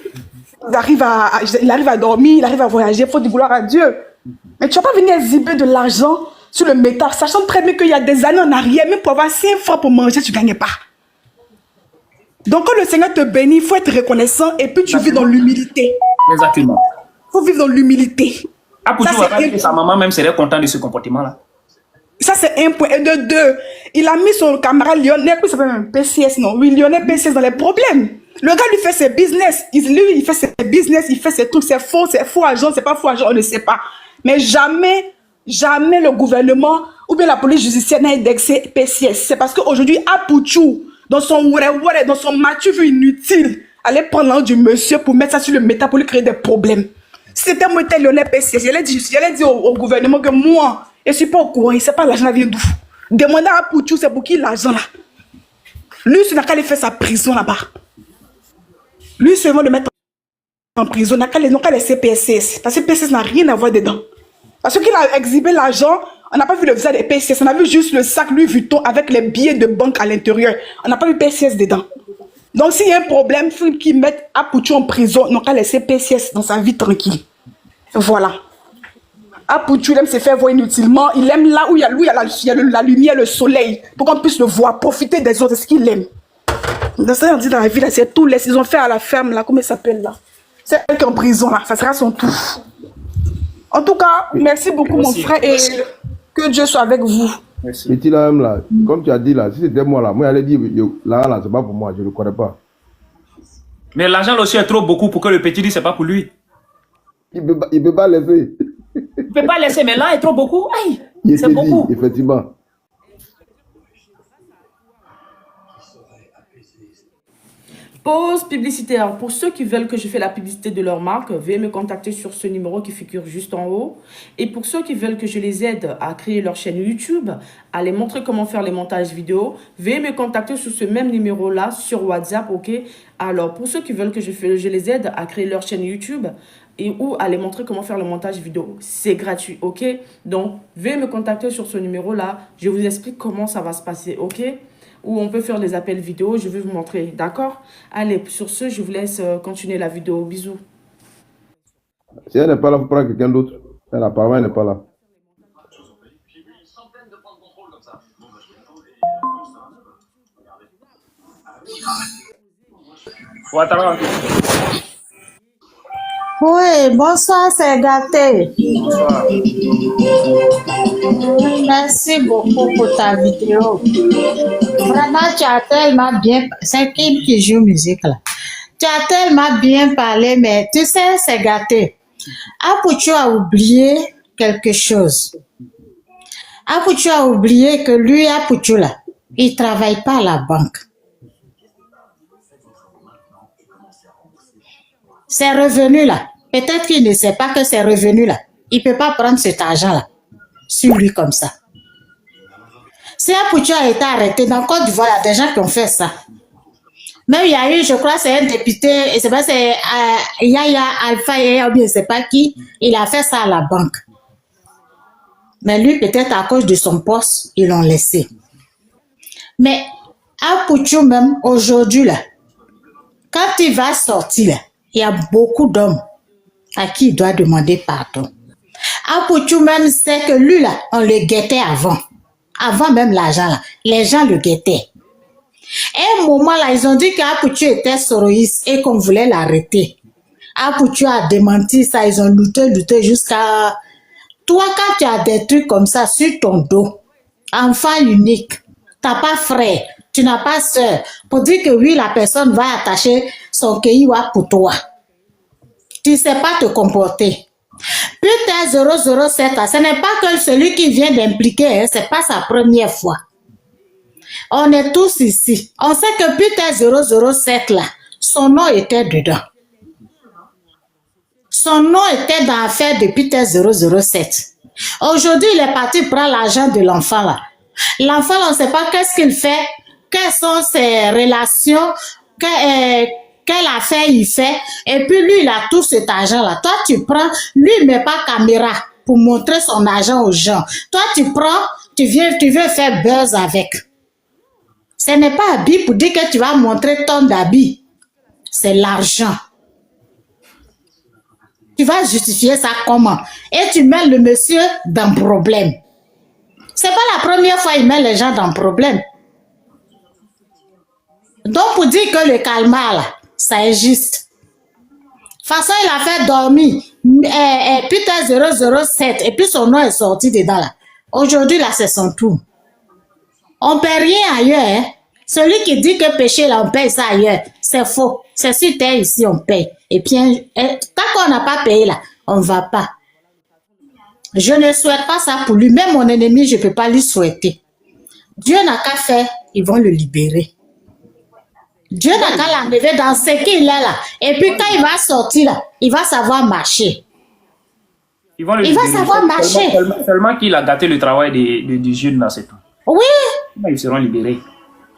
il arrive à dormir, il arrive à voyager, il faut dire gloire à Dieu. Mais tu ne vas pas venir exhiber de l'argent sur le métal, sachant très bien qu'il y a des années en arrière, même pour avoir 5 francs pour manger, tu ne gagnais pas. Donc quand le Seigneur te bénit, il faut être reconnaissant et puis tu vis dans l'humilité. Exactement. Il faut vivre dans l'humilité. Apouchou va pas dire que sa maman même serait contente de ce comportement-là. Ça, c'est un point. Et de deux, il a mis son camarade Lionel, puis ça s'appelle même PCS, non? Oui, Lionel PCS dans les problèmes. Le gars, lui fait ses business. Lui, il fait ses business, il fait ses trucs. C'est faux argent, c'est pas faux argent, on ne sait pas. Mais jamais le gouvernement ou bien la police judiciaire n'a indexé PCS. C'est parce qu'aujourd'hui, Apouchou, dans son dans son matu vu inutile, allait prendre l'an du monsieur pour mettre ça sur le méta pour lui créer des problèmes. Si c'était moi, Lionel PCS, j'allais dire au gouvernement que moi, je ne suis pas au courant, il ne sait pas l'argent vient d'où. Demandez à Apouchou, c'est pour qui l'argent là. Lui, il n'a qu'à aller faire sa prison là-bas. Lui, seulement le mettre en prison, n'a qu'à laisser PSS. Parce que PSS n'a rien à voir dedans. Parce qu'il a exhibé l'argent, on n'a pas vu le visage de PSS, on a vu juste le sac Louis Vuitton avec les billets de banque à l'intérieur. On n'a pas vu PSS dedans. Donc s'il y a un problème, il faut qu'ils mettent Apouchou en prison, n'a qu'à laisser PSS dans sa vie tranquille. Voilà. Apouchou, il aime se faire voir inutilement. Il aime là où il y a la lumière, le soleil, pour qu'on puisse le voir, profiter des autres, c'est ce qu'il aime. Dans ça, on dit dans la vie, c'est tout. Ils ont fait à la ferme, là, comment il s'appelle là? C'est elle qui est en prison, là. Ça sera son tour. En tout cas, merci beaucoup, mon frère, et que Dieu soit avec vous. Merci. Petit là, même là, comme tu as dit là, si c'était moi là, moi j'allais dire, là, c'est pas pour moi, je ne le connais pas. Mais l'argent aussi est trop beaucoup pour que le petit dise c'est pas pour lui. Il peut pas laisser. Il peut pas laisser, mais là, il est trop beaucoup. Aïe, c'est beaucoup. Dit, effectivement. Pause publicitaire. Pour ceux qui veulent que je fasse la publicité de leur marque, veuillez me contacter sur ce numéro qui figure juste en haut. Et pour ceux qui veulent que je les aide à créer leur chaîne YouTube, à les montrer comment faire les montages vidéo, veuillez me contacter sur ce même numéro-là sur WhatsApp, ok? Alors, pour ceux qui veulent que je les aide à créer leur chaîne YouTube et ou à les montrer comment faire le montage vidéo, c'est gratuit, ok? Donc, veuillez me contacter sur ce numéro-là. Je vous explique comment ça va se passer, ok? Où on peut faire des appels vidéo, je vais vous montrer, d'accord? Allez, sur ce, je vous laisse continuer la vidéo. Bisous. Si elle n'est pas là, il faut prendre quelqu'un d'autre. Elle, apparemment, elle n'est pas là. Oui, bonsoir, c'est gâté. Bonsoir. Merci beaucoup pour ta vidéo. Vraiment, tu as tellement bien... C'est qui joue musique là? Tu as tellement bien parlé, mais tu sais, c'est gâté. Apouchou a oublié quelque chose. Apouchou a oublié que lui, Apouchou là, il ne travaille pas à la banque. Ces revenus-là, peut-être qu'il ne sait pas que ces revenus-là, il ne peut pas prendre cet argent-là sur lui comme ça. Si Apouchou a été arrêté dans Côte d'Ivoire, il y a des gens qui ont fait ça. Même il y a eu, je crois, c'est un député, et c'est pas, c'est Yaya Alpha, Yaya, ou bien je ne sais pas qui, il a fait ça à la banque. Mais lui, peut-être à cause de son poste, ils l'ont laissé. Mais Apouchou même, aujourd'hui, là, quand il va sortir, là, il y a beaucoup d'hommes à qui il doit demander pardon. Apouchou même sait que lui, là, on le guettait avant. Avant même l'argent, là. Les gens le guettaient. À un moment, là, ils ont dit qu'Apouchou était soroïste et qu'on voulait l'arrêter. Apoutu a démenti ça, ils ont lutté jusqu'à... Toi, quand tu as des trucs comme ça sur ton dos, enfant unique, t'as pas frère, tu n'as pas soeur, pour dire que oui, la personne va attacher son kéiwa pour toi. Tu ne sais pas te comporter. Putain 007, ce n'est pas que celui qui vient d'impliquer, hein, c'est pas sa première fois. On est tous ici. On sait que putain 007 là, son nom était dedans. Son nom était dans l'affaire de Peter 007. Aujourd'hui, il est parti prendre l'argent de l'enfant là. L'enfant, on ne sait pas qu'est-ce qu'il fait, quelles sont ses relations, quelle affaire il fait. Et puis lui, il a tout cet argent-là. Toi, tu prends, lui, il ne met pas caméra pour montrer son argent aux gens. Toi, tu prends, tu veux faire buzz avec. Ce n'est pas habit pour dire que tu vas montrer ton habit. C'est l'argent. Tu vas justifier ça comment? Et tu mets le monsieur dans le problème. C'est pas la première fois qu'il met les gens dans le problème. Donc, pour dire que le calmar, là, ça existe. De toute façon, il a fait dormir Peter 007 et puis son nom est sorti dedans là. Aujourd'hui, là, c'est son tour. On ne paie rien ailleurs. Hein? Celui qui dit que péché, là, on paye ça ailleurs, c'est faux. C'est sur terre ici, on paye. Et puis, tant qu'on n'a pas payé là, on ne va pas. Je ne souhaite pas ça pour lui. Même mon ennemi, je ne peux pas lui souhaiter. Dieu n'a qu'à faire, ils vont le libérer. Dieu n'a qu'à l'enlever dans ce qu'il est là. Et puis quand il va sortir là, il va savoir marcher. Ils vont le Il va libérer. savoir marcher. Seulement qu'il a gâté le travail des jeunes là, c'est tout. Oui. Ils seront libérés.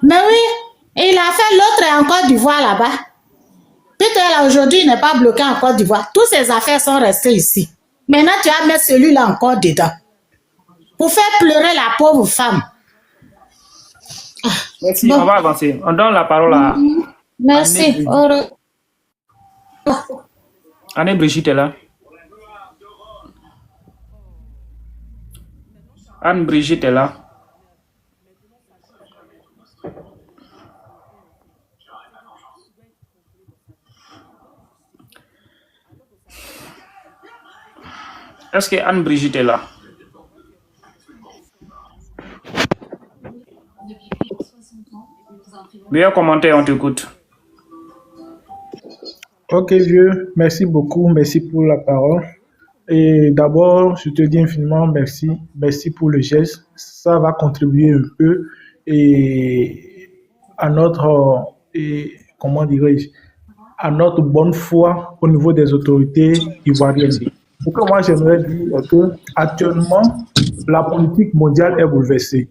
Mais oui. Et il a fait l'autre en Côte d'Ivoire là-bas. Peut-être là aujourd'hui, il n'est pas bloqué en Côte d'Ivoire. Toutes ses affaires sont restées ici. Maintenant, tu vas mettre celui-là encore dedans. Pour faire pleurer la pauvre femme. Merci, Bon. on va avancer. On donne la parole à Merci. Anne Brigitte est là. Anne Brigitte est là. Est-ce que Anne Brigitte est là? Meilleur commentaire, on t'écoute. Ok, vieux, merci beaucoup, merci pour la parole. Et d'abord, je te dis infiniment merci, merci pour le geste. Ça va contribuer un peu à notre, comment dirais-je, à notre bonne foi au niveau des autorités ivoiriennes. Ce que moi j'aimerais dire est que actuellement, la politique mondiale est bouleversée.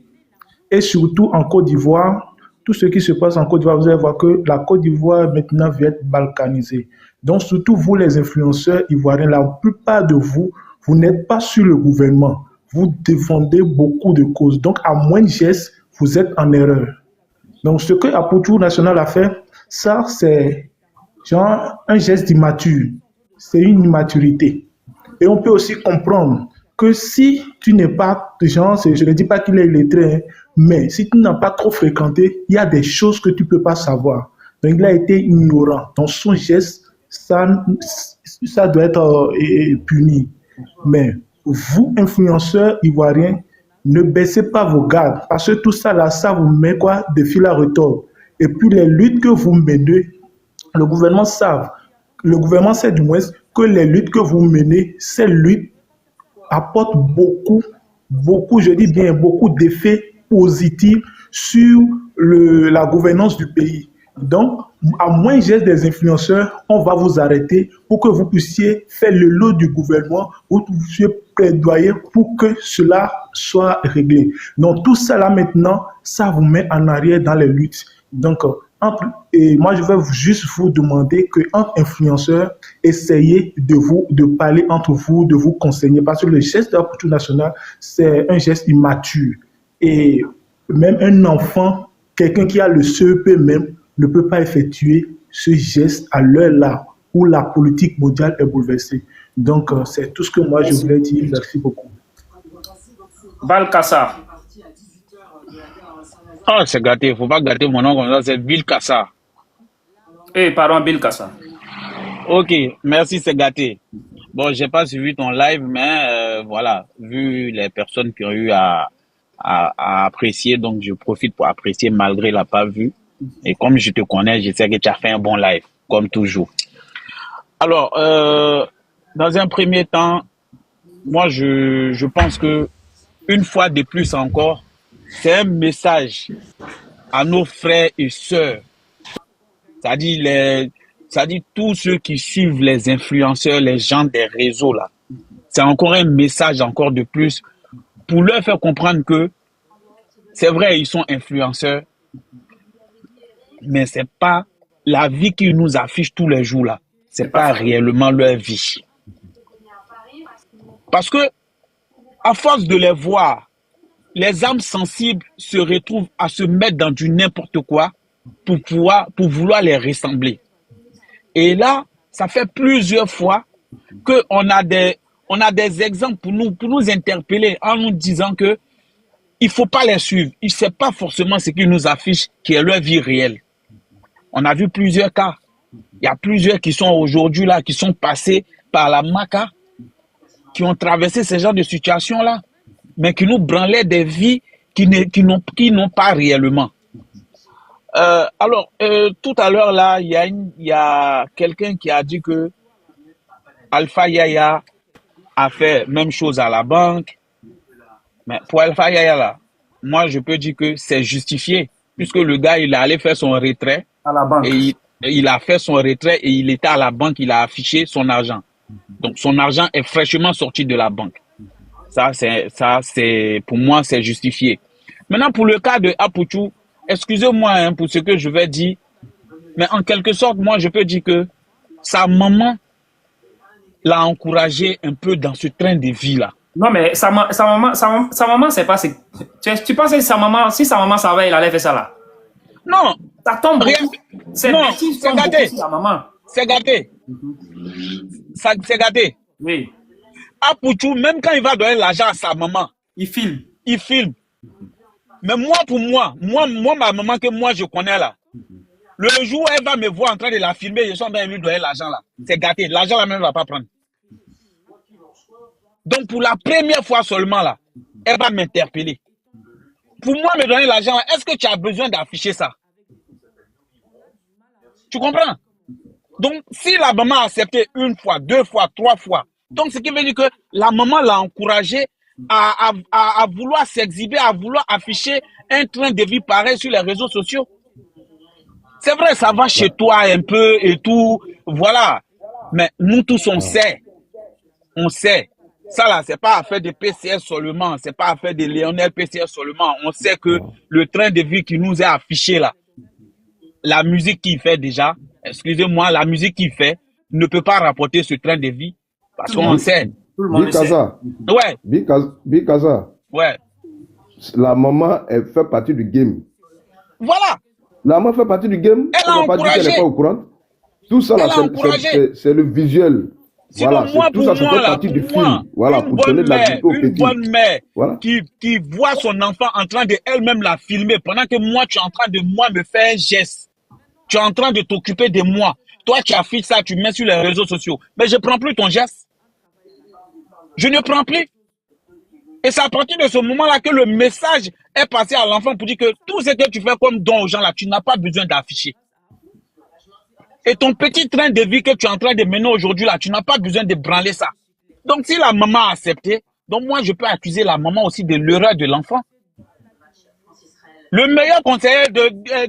Et surtout en Côte d'Ivoire, tout ce qui se passe en Côte d'Ivoire, vous allez voir que la Côte d'Ivoire maintenant vient être balkanisée. Donc surtout vous les influenceurs ivoiriens, la plupart de vous, vous n'êtes pas sur le gouvernement. Vous défendez beaucoup de causes. Donc à moins de gestes, vous êtes en erreur. Donc ce que Apoutou National a fait, ça c'est genre un geste d'immature. C'est une immaturité. Et on peut aussi comprendre que si tu n'es pas, genre, je ne dis pas qu'il est illettré, hein, mais si tu n'as pas trop fréquenté, il y a des choses que tu ne peux pas savoir. Donc il a été ignorant. Donc son geste, ça doit être puni. Mais vous, influenceurs ivoiriens, ne baissez pas vos gardes, parce que tout ça là, ça vous met quoi? Des fils à retordre. Et puis les luttes que vous menez, le gouvernement sait du moins que les luttes que vous menez, ces luttes apportent beaucoup, je dis bien beaucoup d'effets positifs sur la gouvernance du pays. Donc, à moins geste des influenceurs, on va vous arrêter pour que vous puissiez faire le lot du gouvernement, vous puissiez plaidoyer pour que cela soit réglé. Donc, tout ça là maintenant, ça vous met en arrière dans les luttes. Donc, et moi, je vais juste vous demander qu'entre influenceurs, essayez de parler entre vous, de vous conseiller, parce que le geste de la Apoutou National, c'est un geste immature. Et même un enfant, quelqu'un qui a le CEP même, ne peut pas effectuer ce geste à l'heure là où la politique mondiale est bouleversée. Donc, c'est tout ce que moi, je voulais dire. Merci beaucoup. Balkassa. Ah, c'est gâté. Il ne faut pas gâter mon nom comme ça. C'est Bill Kassa. Pardon, Bill Kassa. Ok, merci, c'est gâté. Bon, j'ai pas suivi ton live, mais voilà, vu les personnes qui ont eu à apprécier, donc je profite pour apprécier malgré la pas vue. Et comme je te connais, je sais que tu as fait un bon live, comme toujours. Alors, dans un premier temps, moi, je pense que une fois de plus encore, c'est un message à nos frères et sœurs, c'est-à-dire tous ceux qui suivent les influenceurs, les gens des réseaux là. C'est encore un message encore de plus pour leur faire comprendre que c'est vrai, ils sont influenceurs, mais c'est pas la vie qu'ils nous affichent tous les jours là. C'est pas réellement leur vie. Parce que à force de les voir, les âmes sensibles se retrouvent à se mettre dans du n'importe quoi pour vouloir les ressembler. Et là, ça fait plusieurs fois qu'on a des exemples pour nous interpeller en nous disant que il faut pas les suivre. Il sait pas forcément ce qu'ils nous affichent qui est leur vie réelle. On a vu plusieurs cas. Il y a plusieurs qui sont aujourd'hui là, qui sont passés par la MACA, qui ont traversé ce genre de situation-là, mais qui nous branlaient des vies qui n'ont pas réellement. Alors, tout à l'heure, là, il y a quelqu'un qui a dit que Alpha Yaya a fait même chose à la banque. Mais pour Alpha Yaya, là, moi, je peux dire que c'est justifié, puisque le gars, il est allé faire son retrait. À la banque. Et il a fait son retrait et il était à la banque, il a affiché son argent. Donc, son argent est fraîchement sorti de la banque. Ça, c'est, pour moi, c'est justifié. Maintenant, pour le cas de Apuchu, excusez-moi hein, pour ce que je vais dire, mais en quelque sorte, moi, je peux dire que sa maman l'a encouragé un peu dans ce train de vie-là. Non, mais sa maman, c'est pas... Tu penses que sa maman, si sa maman savait, il allait faire ça là? Non. Ça tombe. C'est gâté. C'est gâté. C'est gâté. Oui. Apuchu, même quand il va donner l'argent à sa maman, il filme. Il filme. Mais moi, ma maman que moi je connais là, le jour où elle va me voir en train de la filmer, je suis en train de lui donner l'argent là. C'est gâté. L'argent là même ne va pas prendre. Donc pour la première fois seulement là, elle va m'interpeller. Pour moi, me donner l'argent, est-ce que tu as besoin d'afficher ça? Tu comprends? Donc, si la maman a accepté une fois, deux fois, trois fois, donc ce qui veut dire que la maman l'a encouragé à vouloir s'exhiber, à vouloir afficher un train de vie pareil sur les réseaux sociaux. C'est vrai, ça va chez toi un peu et tout, voilà. Mais nous tous, on sait. On sait. Ça là, c'est pas affaire de PCS seulement, c'est pas affaire de Lionel PCS seulement. On sait que le train de vie qui nous est affiché là, la musique qu'il fait déjà, excusez-moi, la musique qu'il fait ne peut pas rapporter ce train de vie parce qu'on sait. Tout le monde le sait. Ouais. Bikaza. Ouais. La maman, elle fait partie du game. Voilà. La maman fait partie du game. Elle a va pas dire qu'elle n'est pas au courant. Tout ça, là, c'est le visuel. Sinon, voilà, moi, tout ça, ça fait partie du film. Voilà, pour donner de la vie au petit. Une bonne mère voilà. qui voit son enfant en train de elle-même la filmer pendant que moi, tu es en train de moi me faire un geste. Tu es en train de t'occuper de moi. Toi, tu affiches ça, tu mets sur les réseaux sociaux. Mais je ne prends plus ton geste. Je ne prends plus. Et c'est à partir de ce moment-là que le message est passé à l'enfant pour dire que tout ce que tu fais comme don aux gens là, tu n'as pas besoin d'afficher. Et ton petit train de vie que tu es en train de mener aujourd'hui là, tu n'as pas besoin de branler ça. Donc si la maman a accepté, donc moi je peux accuser la maman aussi de l'erreur de l'enfant. Le meilleur conseiller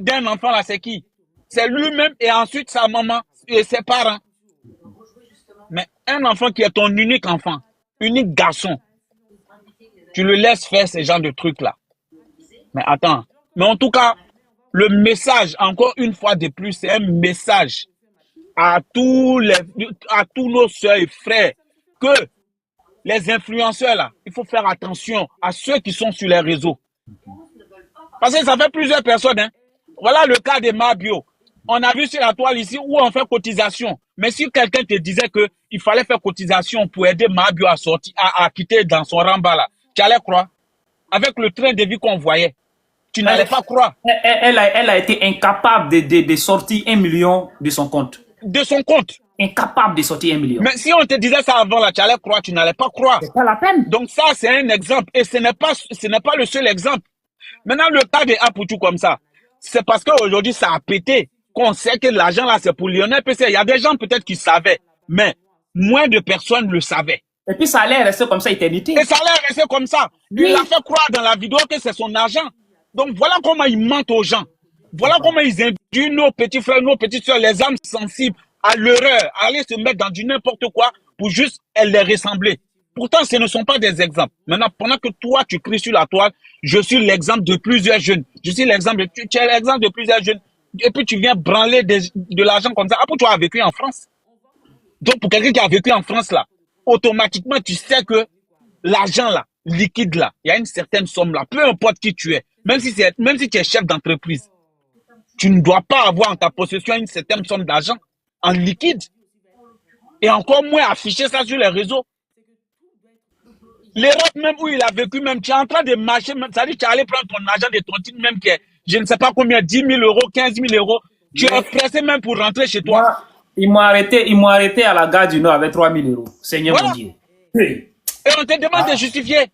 d'un enfant là, c'est qui? C'est lui-même et ensuite sa maman et ses parents. Mais un enfant qui est ton unique enfant, unique garçon, tu le laisses faire ce genre de trucs là. Mais attends, mais en tout cas, le message, encore une fois de plus, c'est un message à tous nos soeurs et frères que les influenceurs là, il faut faire attention à ceux qui sont sur les réseaux. Parce que ça fait plusieurs personnes. Hein. Voilà le cas de Mabio. On a vu sur la toile ici où on fait cotisation. Mais si quelqu'un te disait qu'il fallait faire cotisation pour aider Mabio à sortir, à quitter dans son ramba là, tu allais croire? Avec le train de vie qu'on voyait, tu n'allais pas croire. Elle a été incapable de sortir 1 million de son compte. De son compte. incapable de sortir 1 million. Mais si on te disait ça avant, là, tu allais croire, tu n'allais pas croire. C'est pas la peine. Donc ça, c'est un exemple. Et ce n'est pas le seul exemple. Maintenant, le cas de Aputu comme ça, c'est parce qu'aujourd'hui, ça a pété. Qu'on sait que l'argent là, c'est pour Lionel PC. Il y a des gens peut-être qui savaient, mais moins de personnes le savaient. Et puis ça allait rester comme ça éternité. Et ça allait rester comme ça. Oui. Il a fait croire dans la vidéo que c'est son argent. Donc voilà comment ils mentent aux gens. Voilà comment ils induisent nos petits frères, nos petites soeurs, les âmes sensibles à l'erreur, à aller se mettre dans du n'importe quoi pour juste les ressembler. Pourtant, ce ne sont pas des exemples. Maintenant, pendant que toi, tu cries sur la toile, je suis l'exemple de plusieurs jeunes. Je suis l'exemple tu es l'exemple de plusieurs jeunes. Et puis tu viens branler de l'argent comme ça. Après, tu as vécu en France. Donc, pour quelqu'un qui a vécu en France, là, automatiquement, tu sais que l'argent, là, liquide, là, il y a une certaine somme, là. Peu importe qui tu es, même si tu es chef d'entreprise, tu ne dois pas avoir en ta possession une certaine somme d'argent en liquide. Et encore moins afficher ça sur les réseaux. L'Europe même où il a vécu, même, tu es en train de marcher, même, ça dit que tu es allé prendre ton argent de tontine, même qui est, je ne sais pas combien, 10 000 euros, 15 000 euros. Tu es pressé même pour rentrer chez toi. Ils m'ont arrêté à la gare du Nord avec 3 000 euros. Seigneur Voilà. mon Dieu. Oui. Et on te demande de justifier.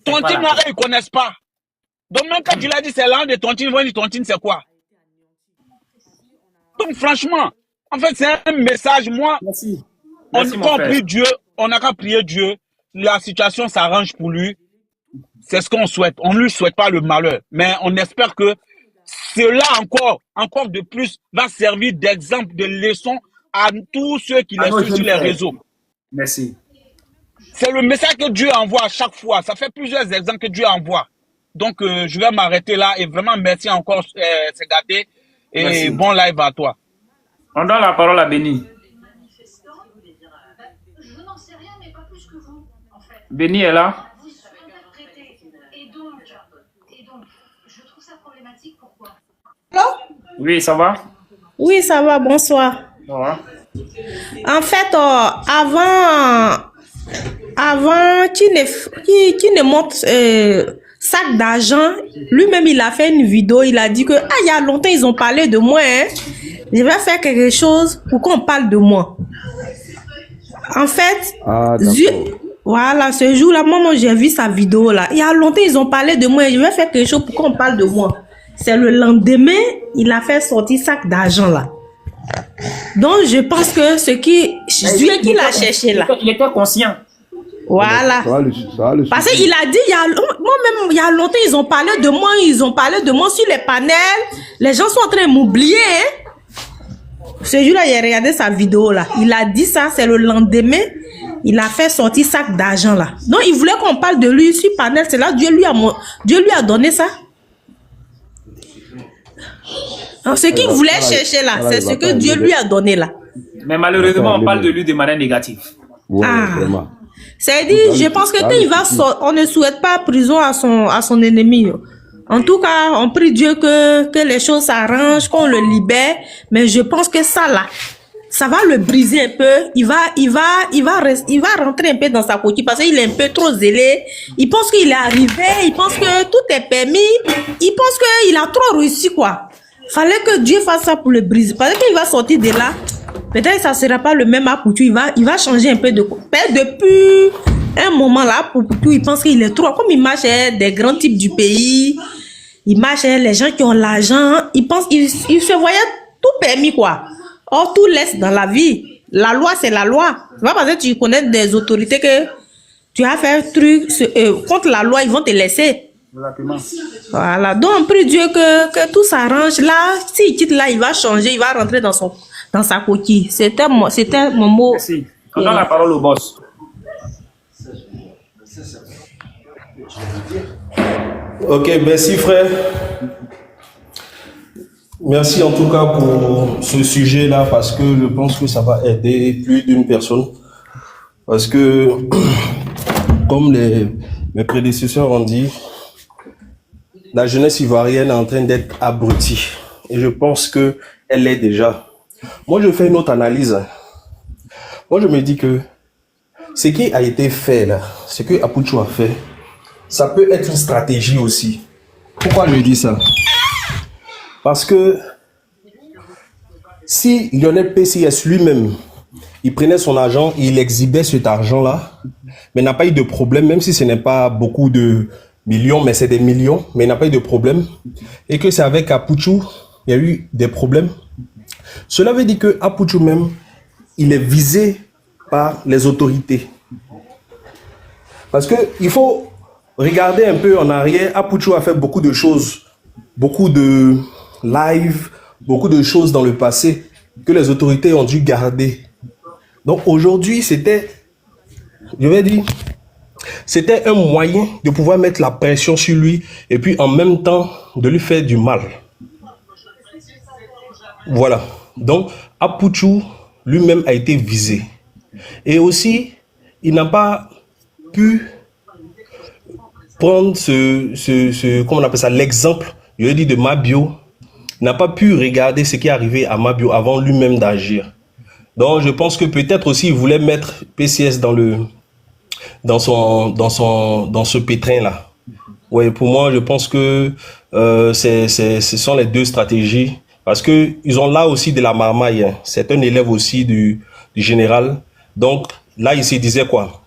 Tontine, là, eux, ils ne connaissent pas. Donc même quand tu l'as dit, c'est l'an de tontine, ils vont dire tontine, c'est quoi? Donc franchement, en fait, c'est un message. Moi, Merci, on mon frère. prie Dieu, on n'a qu'à prier Dieu. La situation s'arrange pour lui. C'est ce qu'on souhaite. On ne lui souhaite pas le malheur. Mais on espère que cela encore de plus, va servir d'exemple, de leçon à tous ceux qui les suivent sur les réseaux. Merci. C'est le message que Dieu envoie à chaque fois. Ça fait plusieurs exemples que Dieu envoie. Donc, je vais m'arrêter là. Et vraiment, merci encore, c'est gâté. Et Merci. bon live à toi. On donne la parole à Béni. Je n'en sais rien, mais pas plus que vous, en fait. Béni est là. Vous interprétez. Et donc, je trouve ça problématique. Pourquoi? Oui, ça va? Oui, ça va, bonsoir. Ça va? En fait, avant qu'il ne monte sac d'argent, lui-même, il a fait une vidéo, il a dit que, il y a longtemps, ils ont parlé de moi, hein. Je vais faire quelque chose pour qu'on parle de moi. En fait, voilà, ce jour-là, moi, j'ai vu sa vidéo, là. Il y a longtemps, ils ont parlé de moi, je vais faire quelque chose pour qu'on parle de moi. C'est le lendemain, il a fait sortir sac d'argent, là. Donc, je pense que ce Dieu qu'il a cherché, là. Il était conscient. Voilà. Parce qu'il a dit, moi-même, il y a longtemps, ils ont parlé de moi, sur les panels. Les gens sont en train de m'oublier, hein. Ce jour-là, j'ai regardé sa vidéo, là. Il a dit ça, c'est le lendemain. Il a fait sortir sac d'argent, là. Donc, il voulait qu'on parle de lui sur panel. C'est là Dieu lui a donné ça. Alors, ce qu'il voulait chercher, là, c'est ce que Dieu lui a donné, là. Mais malheureusement, on parle de lui de manière négative. C'est-à-dire, je pense que quand il va sortir, on ne souhaite pas prison à son ennemi. En tout cas, on prie Dieu que les choses s'arrangent, qu'on le libère. Mais je pense que ça, là, ça va le briser un peu. Il va rentrer un peu dans sa coquille parce qu'il est un peu trop zélé. Il pense qu'il est arrivé, il pense que tout est permis. Il pense qu'il a trop réussi, quoi. Fallait que Dieu fasse ça pour le briser. Parce qu'il va sortir de là. Peut-être que ça ne sera pas le même Aputu. Il va changer un peu de... Depuis un moment là, Aputu, il pense qu'il est trop... Comme il marche des grands types du pays, il marche les gens qui ont l'argent, il se voyait tout permis, quoi. Or, tout laisse dans la vie. La loi, c'est la loi. C'est pas parce que tu connais des autorités que tu as fait un truc contre la loi, ils vont te laisser. Voilà. Donc, on prie Dieu que tout s'arrange. Là, s'il quitte là, il va changer, il va rentrer dans sa coquille. C'était mon mot. Merci. On donne la parole au boss. Ok, merci frère. Merci en tout cas pour ce sujet-là parce que je pense que ça va aider plus d'une personne. Parce que, comme mes prédécesseurs ont dit, la jeunesse ivoirienne est en train d'être abrutie. Et je pense qu'elle l'est déjà. Moi, je fais une autre analyse. Moi, je me dis que ce qui a été fait là, ce que Aputu a fait, ça peut être une stratégie aussi. Pourquoi je dis ça? Parce que si Lionel PCS lui-même il prenait son argent, il exhibait cet argent-là, mais n'a pas eu de problème, même si ce n'est pas beaucoup de millions, mais c'est des millions, mais il n'a pas eu de problème. Et que c'est avec Apuchu, il y a eu des problèmes. Cela veut dire que Apuchu même, il est visé par les autorités. Parce que il faut regarder un peu en arrière. Apuchu a fait beaucoup de choses, beaucoup de live, beaucoup de choses dans le passé que les autorités ont dû garder. Donc aujourd'hui, c'était, je vais dire, c'était un moyen de pouvoir mettre la pression sur lui et puis en même temps de lui faire du mal. Voilà. Donc Apuchu lui-même a été visé. Et aussi, il n'a pas pu prendre comment on appelle ça, l'exemple, je veux dire, de Mabio. Il n'a pas pu regarder ce qui est arrivé à Mabio avant lui-même d'agir. Donc je pense que peut-être aussi il voulait mettre PCS dans ce pétrin là. Ouais, pour moi je pense que ce sont les deux stratégies parce que ils ont là aussi de la marmaille. Hein. C'est un élève aussi du général. Donc là il se disait quoi?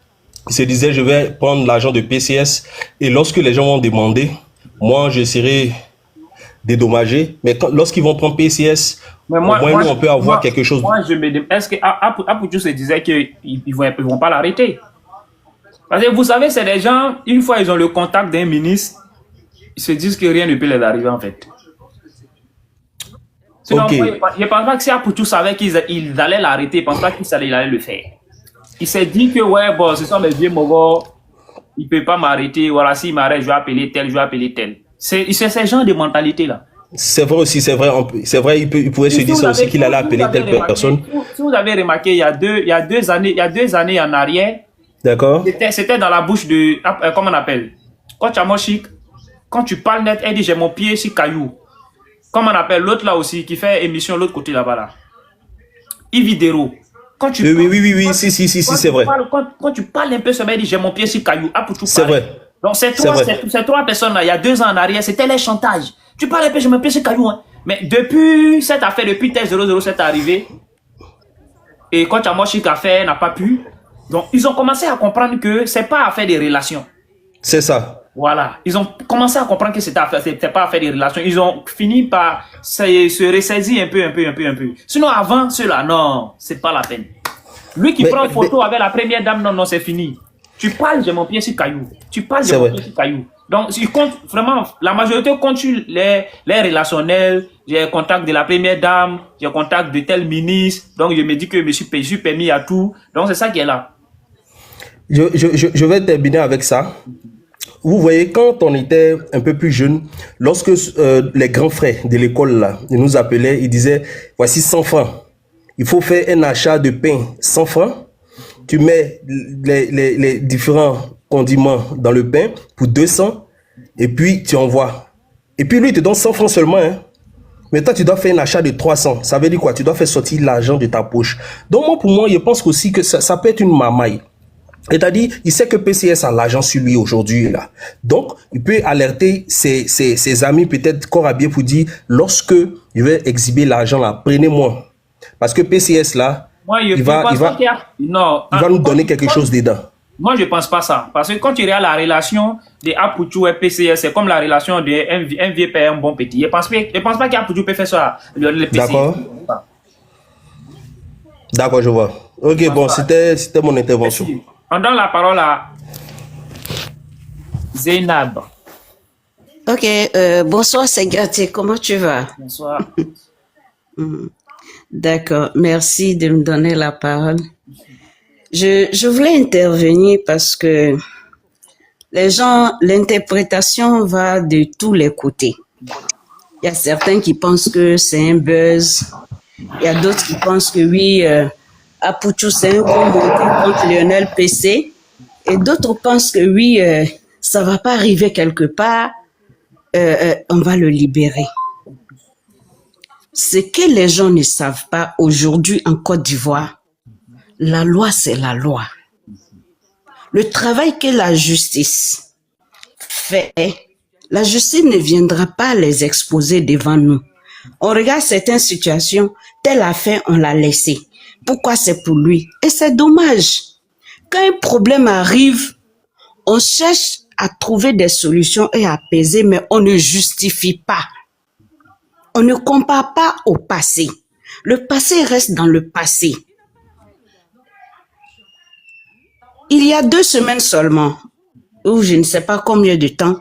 Il se disait je vais prendre l'argent de PCS et lorsque les gens vont demander, moi je serai dédommagé. Mais lorsqu'ils vont prendre PCS, mais moi, au moins nous on peut avoir quelque chose. Moi je me demande, est-ce que Apuchu se disait qu'ils ne vont pas l'arrêter? Parce que vous savez, c'est des gens, une fois ils ont le contact d'un ministre, ils se disent que rien ne peut les arriver en fait. Sinon, Okay. moi, je ne pense pas que si Apuchu savait qu'ils allaient l'arrêter, je ne pense pas qu'il allait le faire. Il s'est dit que ouais, bon, ce sont mes vieux mogos, ils ne peuvent pas m'arrêter, voilà, s'ils m'arrêtent, je vais appeler tel, je vais appeler tel. C'est ce genre de mentalité-là. C'est vrai aussi, c'est vrai, il pouvait se dire ça aussi qu'il allait appeler telle personne. Si vous avez remarqué, il y a deux années en arrière, d'accord, c'était dans la bouche de, comment on appelle, Coach Amoshik, quand tu parles net, elle dit j'ai mon pied sur caillou. Comment on appelle l'autre là aussi, qui fait émission l'autre côté là-bas là. Ividero. Quand tu oui, si, c'est vrai. Quand tu parles un peu, ça veut dire j'ai mon pied sur caillou. C'est vrai. Donc ces trois personnes là, il y a 2 ans en arrière, c'était les chantages. Tu parles un peu, j'ai mon pied sur caillou. Hein. Mais depuis cette affaire, depuis T007 arrivé, et quand Amoshik a fait, n'a pas pu. Donc ils ont commencé à comprendre que c'est pas affaire des relations. C'est ça. Voilà, ils ont commencé à comprendre que c'était pas affaire des relations. Ils ont fini par se ressaisir un peu. Sinon avant cela, non, c'est pas la peine. Lui qui prend photo avec la première dame, non, c'est fini. Tu parles, j'ai mon pied sur caillou. Tu parles, j'ai mon pied sur caillou. Donc, il compte vraiment, la majorité compte sur les relationnels. J'ai contact de la première dame, j'ai contact de tel ministre. Donc, je me dis que je suis permis à tout. Donc, c'est ça qui est là. Je vais terminer avec ça. Vous voyez, quand on était un peu plus jeune, lorsque les grands frères de l'école, là, ils nous appelaient, ils disaient, voici 100 francs. Il faut faire un achat de pain 100 francs. Tu mets les différents condiments dans le pain pour 200 et puis tu envoies. Et puis lui, il te donne 100 francs seulement. Hein. Mais toi, tu dois faire un achat de 300. Ça veut dire quoi? Tu dois faire sortir l'argent de ta poche. Donc moi, pour moi, je pense aussi que ça peut être une marmaille. C'est-à-dire, il sait que PCS a l'argent sur lui aujourd'hui, là. Donc, il peut alerter ses amis, peut-être corps à biais, pour dire, lorsque je vais exhiber l'argent, là, prenez-moi. Parce que PCS, là, moi, il va nous donner quelque chose dedans. Moi, je ne pense pas ça. Parce que quand tu regardes la relation de Apuchu et PCS, c'est comme la relation d'un vieux père et un bon petit. Je ne pense pas qu'Apuchu peut faire ça. D'accord. D'accord, je vois. Ok, bon, c'était mon intervention. Merci. On donne la parole à Zainab. Ok, bonsoir Segati, comment tu vas? Bonsoir. D'accord, merci de me donner la parole. Je voulais intervenir parce que les gens, l'interprétation va de tous les côtés. Il y a certains qui pensent que c'est un buzz. Il y a d'autres qui pensent que oui, Apuchu c'est un combo contre Lionel PC. Et d'autres pensent que oui, ça va pas arriver quelque part. On va le libérer. Ce que les gens ne savent pas aujourd'hui en Côte d'Ivoire, la loi, c'est la loi. Le travail que la justice fait, la justice ne viendra pas les exposer devant nous. On regarde certaines situations, telle affaire, on l'a laissé. pourquoi c'est pour lui. Et c'est dommage. Quand un problème arrive, on cherche à trouver des solutions et à apaiser, mais on ne justifie pas. On ne compare pas au passé. Le passé reste dans le passé. Il y a 2 semaines seulement, ou je ne sais pas combien de temps,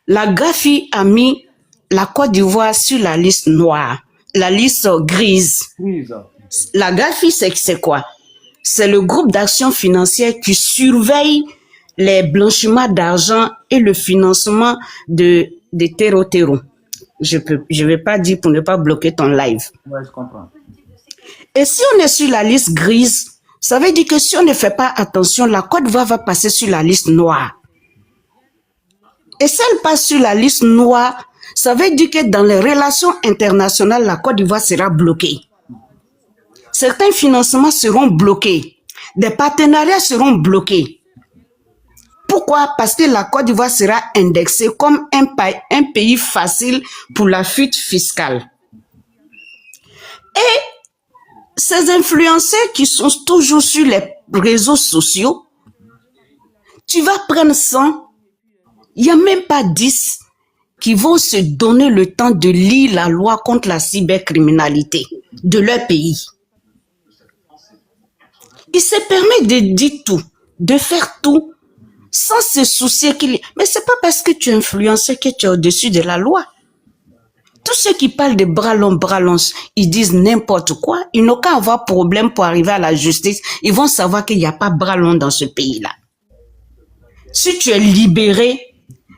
la GAFI a mis la Côte d'Ivoire sur la liste noire, la liste grise. La GAFI, c'est quoi? C'est le groupe d'action financière qui surveille les blanchiments d'argent et le financement de terreau. Je vais pas dire pour ne pas bloquer ton live. Ouais, je comprends. Et si on est sur la liste grise, ça veut dire que si on ne fait pas attention, la Côte d'Ivoire va passer sur la liste noire. Et si elle passe sur la liste noire, ça veut dire que dans les relations internationales, la Côte d'Ivoire sera bloquée. Certains financements seront bloqués. Des partenariats seront bloqués. Pourquoi? Parce que la Côte d'Ivoire sera indexée comme un pays facile pour la fuite fiscale. Et ces influenceurs qui sont toujours sur les réseaux sociaux, tu vas prendre 100, il n'y a même pas 10 qui vont se donner le temps de lire la loi contre la cybercriminalité de leur pays. Ils se permettent de dire tout, de faire tout, sans se soucier qu'il... Mais c'est pas parce que tu es influencé que tu es au-dessus de la loi. Tous ceux qui parlent de bras longs, ils disent n'importe quoi. Ils n'ont qu'à avoir problème pour arriver à la justice. Ils vont savoir qu'il n'y a pas bras long dans ce pays-là. Si tu es libéré,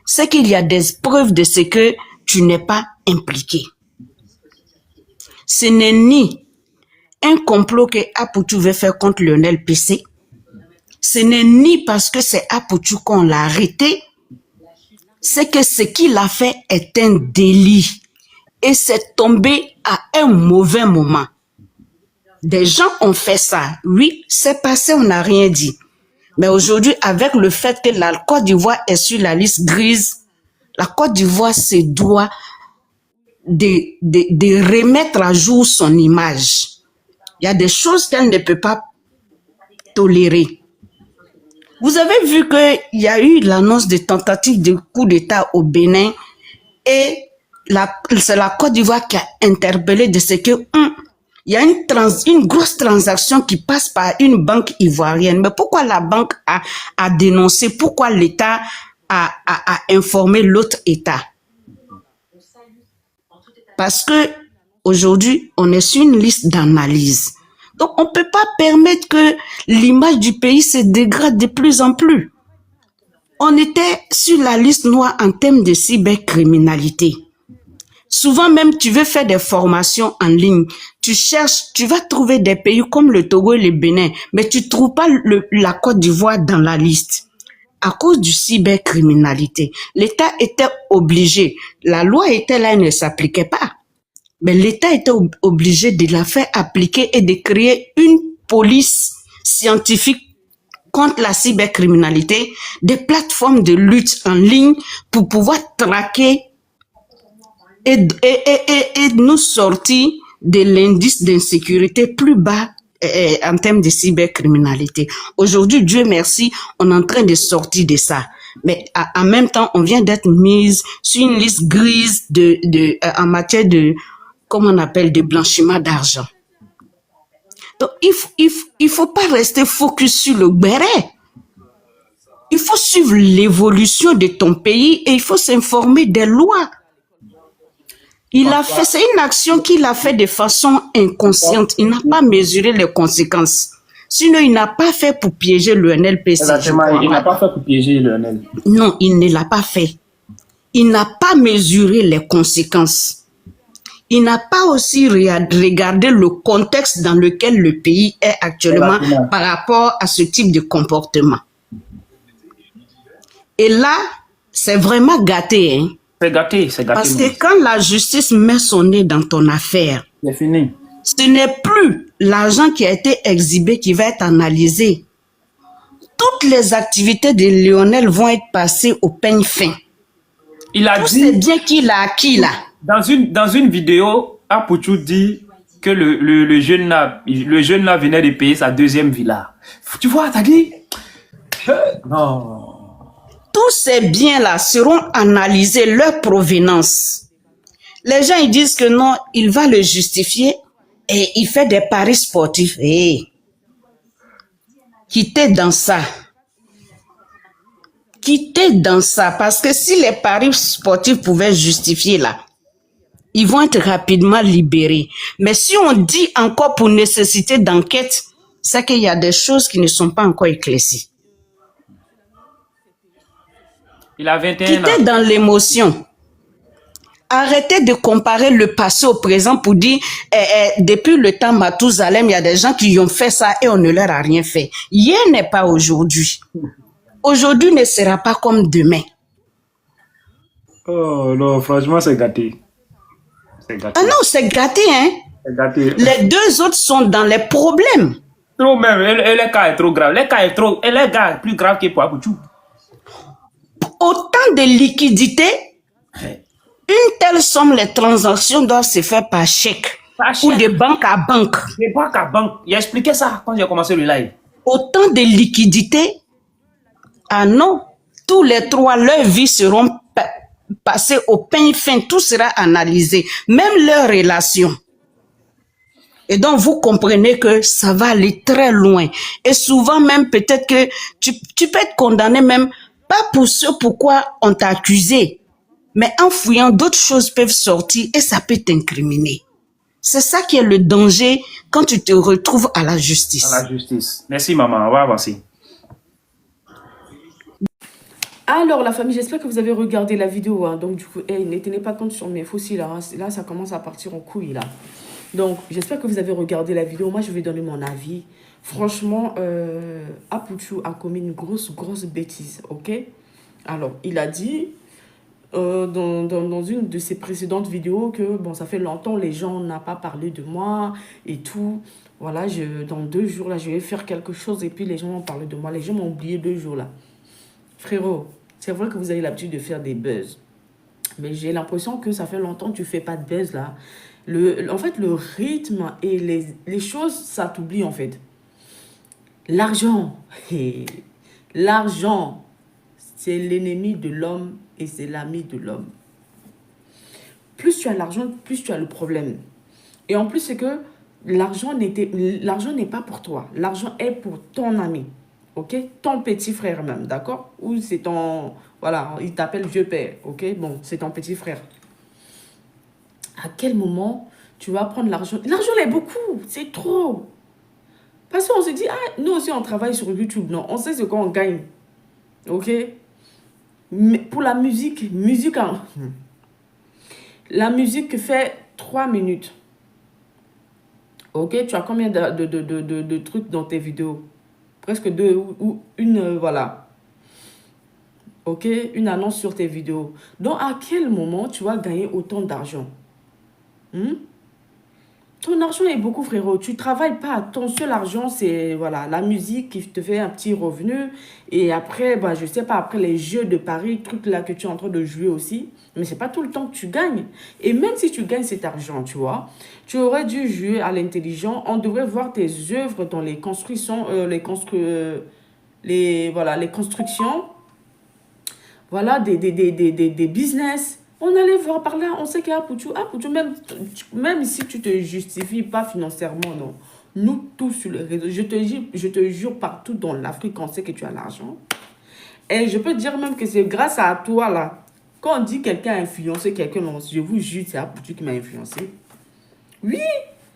c'est qu'il y a des preuves de ce que tu n'es pas impliqué. Ce n'est ni un complot que Apoutou veut faire contre Lionel PC. Ce n'est ni parce que c'est Apoutou qu'on l'a arrêté. C'est que ce qu'il a fait est un délit. Et c'est tombé à un mauvais moment. Des gens ont fait ça. Oui, c'est passé, on n'a rien dit. Mais aujourd'hui, avec le fait que la Côte d'Ivoire est sur la liste grise, la Côte d'Ivoire se doit de remettre à jour son image. Il y a des choses qu'elle ne peut pas tolérer. Vous avez vu qu'il y a eu l'annonce de tentative de coup d'État au Bénin et c'est la Côte d'Ivoire qui a interpellé de ce que il y a une grosse transaction qui passe par une banque ivoirienne. Mais pourquoi la banque a dénoncé? Pourquoi l'État a informé l'autre État? Parce que aujourd'hui, on est sur une liste d'analyse. Donc, on ne peut pas permettre que l'image du pays se dégrade de plus en plus. On était sur la liste noire en termes de cybercriminalité. Souvent même, tu veux faire des formations en ligne. Tu cherches, tu vas trouver des pays comme le Togo et le Bénin, mais tu ne trouves pas la Côte d'Ivoire dans la liste. À cause du cybercriminalité, l'État était obligé. La loi était là, elle ne s'appliquait pas. Mais l'État était obligé de la faire appliquer et de créer une police scientifique contre la cybercriminalité, des plateformes de lutte en ligne pour pouvoir traquer et nous sortir de l'indice d'insécurité plus bas en termes de cybercriminalité. Aujourd'hui, Dieu merci, on est en train de sortir de ça. Mais en même temps, on vient d'être mise sur une liste grise en matière de, comment on appelle, de blanchiment d'argent. Donc, il faut pas rester focus sur le béret. Il faut suivre l'évolution de ton pays et il faut s'informer des lois. C'est une action qu'il a fait de façon inconsciente. Il n'a pas mesuré les conséquences. Sinon, il n'a pas fait pour piéger le NLPC. Exactement, il n'a pas fait pour piéger le NL. Non, il ne l'a pas fait. Il n'a pas mesuré les conséquences. Il n'a pas aussi regardé le contexte dans lequel le pays est actuellement par rapport à ce type de comportement. Et là, c'est vraiment gâté, hein. C'est gâté, c'est gâté. Parce que quand la justice met son nez dans ton affaire, c'est fini. Ce n'est plus l'argent qui a été exhibé qui va être analysé. Toutes les activités de Lionel vont être passées au peigne fin. Il a Tout dit... c'est bien qu'il a acquis là. Dans une vidéo, Apoutou dit que le jeune là venait de payer sa deuxième villa. Tu vois, t'as dit? Non. Tous ces biens-là seront analysés, leur provenance. Les gens, ils disent que non, il va le justifier et il fait des paris sportifs. Hey, quittez dans ça. Quittez dans ça, parce que si les paris sportifs pouvaient justifier là, ils vont être rapidement libérés. Mais si on dit encore pour nécessité d'enquête, c'est qu'il y a des choses qui ne sont pas encore éclaircies. Il a 21 ans. Quittez dans l'émotion. Arrêtez de comparer le passé au présent pour dire depuis le temps Mathusalem, il y a des gens qui ont fait ça et on ne leur a rien fait. Hier n'est pas aujourd'hui. Aujourd'hui ne sera pas comme demain. Oh non, franchement, c'est gâté. C'est gâté. Ah non, c'est gâté, hein? C'est gâté. Les deux autres sont dans les problèmes. Trop même, et le cas est trop grave. Le cas est plus grave que pour Apouchou. Autant de liquidités, une telle somme, les transactions doivent se faire par chèque. Ou de banque à banque. De banque à banque. Il a expliqué ça quand j'ai commencé le live. Autant de liquidités. Ah non, tous les trois, leurs vies seront passées au peigne fin. Tout sera analysé. Même leurs relations. Et donc, vous comprenez que ça va aller très loin. Et souvent même, peut-être que tu peux être condamné même, pas pour ce pourquoi on t'a accusé, mais en fouillant, d'autres choses peuvent sortir et ça peut t'incriminer. C'est ça qui est le danger quand tu te retrouves à la justice. À la justice. Merci maman, on va avancer. Alors la famille, j'espère que vous avez regardé la vidéo. Hein. Donc du coup, ne tenez pas compte sur mes fossiles. Là, hein. Là, ça commence à partir en couille là. Donc j'espère que vous avez regardé la vidéo. Moi, je vais donner mon avis. Franchement, Apouchou a commis une grosse bêtise, ok? Alors, il a dit dans une de ses précédentes vidéos que, bon, ça fait longtemps, les gens n'ont pas parlé de moi et tout. Voilà, dans 2 jours, là, je vais faire quelque chose et puis les gens vont parler de moi. Les gens m'ont oublié 2 jours, là. Frérot, c'est vrai que vous avez l'habitude de faire des buzz. Mais j'ai l'impression que ça fait longtemps que tu ne fais pas de buzz, là. En fait, le rythme et les choses, ça t'oublie, en fait. L'argent, l'argent, c'est l'ennemi de l'homme et c'est l'ami de l'homme. Plus tu as l'argent, plus tu as le problème. Et en plus, c'est que l'argent n'est pas pour toi. L'argent est pour ton ami, ok? Ton petit frère même, d'accord? Ou c'est ton... Voilà, il t'appelle vieux père, ok? Bon, c'est ton petit frère. À quel moment tu vas prendre l'argent? L'argent, il est beaucoup, c'est trop. Parce qu'on se dit, ah, nous aussi, on travaille sur YouTube. Non, on sait ce qu'on gagne. OK? Mais pour la musique, la musique fait 3 minutes. OK? Tu as combien de trucs dans tes vidéos? Presque 2 ou une, voilà. OK? Une annonce sur tes vidéos. Donc, à quel moment tu vas gagner autant d'argent? Ton argent est beaucoup, frérot. Tu ne travailles pas. Ton seul argent, c'est voilà, la musique qui te fait un petit revenu. Et après, bah, je ne sais pas, après les jeux de Paris, trucs là que tu es en train de jouer aussi. Mais ce n'est pas tout le temps que tu gagnes. Et même si tu gagnes cet argent, tu vois, tu aurais dû jouer à l'intelligent. On devrait voir tes œuvres dans les constructions, voilà, les constructions, voilà, des business. On allait voir par là, on sait qu'il y a Apouchou, même si tu te justifies pas financièrement, non. Nous tous sur les réseaux, je te jure partout dans l'Afrique, on sait que tu as l'argent. Et je peux dire même que c'est grâce à toi là. Quand on dit quelqu'un a influencé quelqu'un, je vous jure, c'est Apouchou qui m'a influencé. Oui,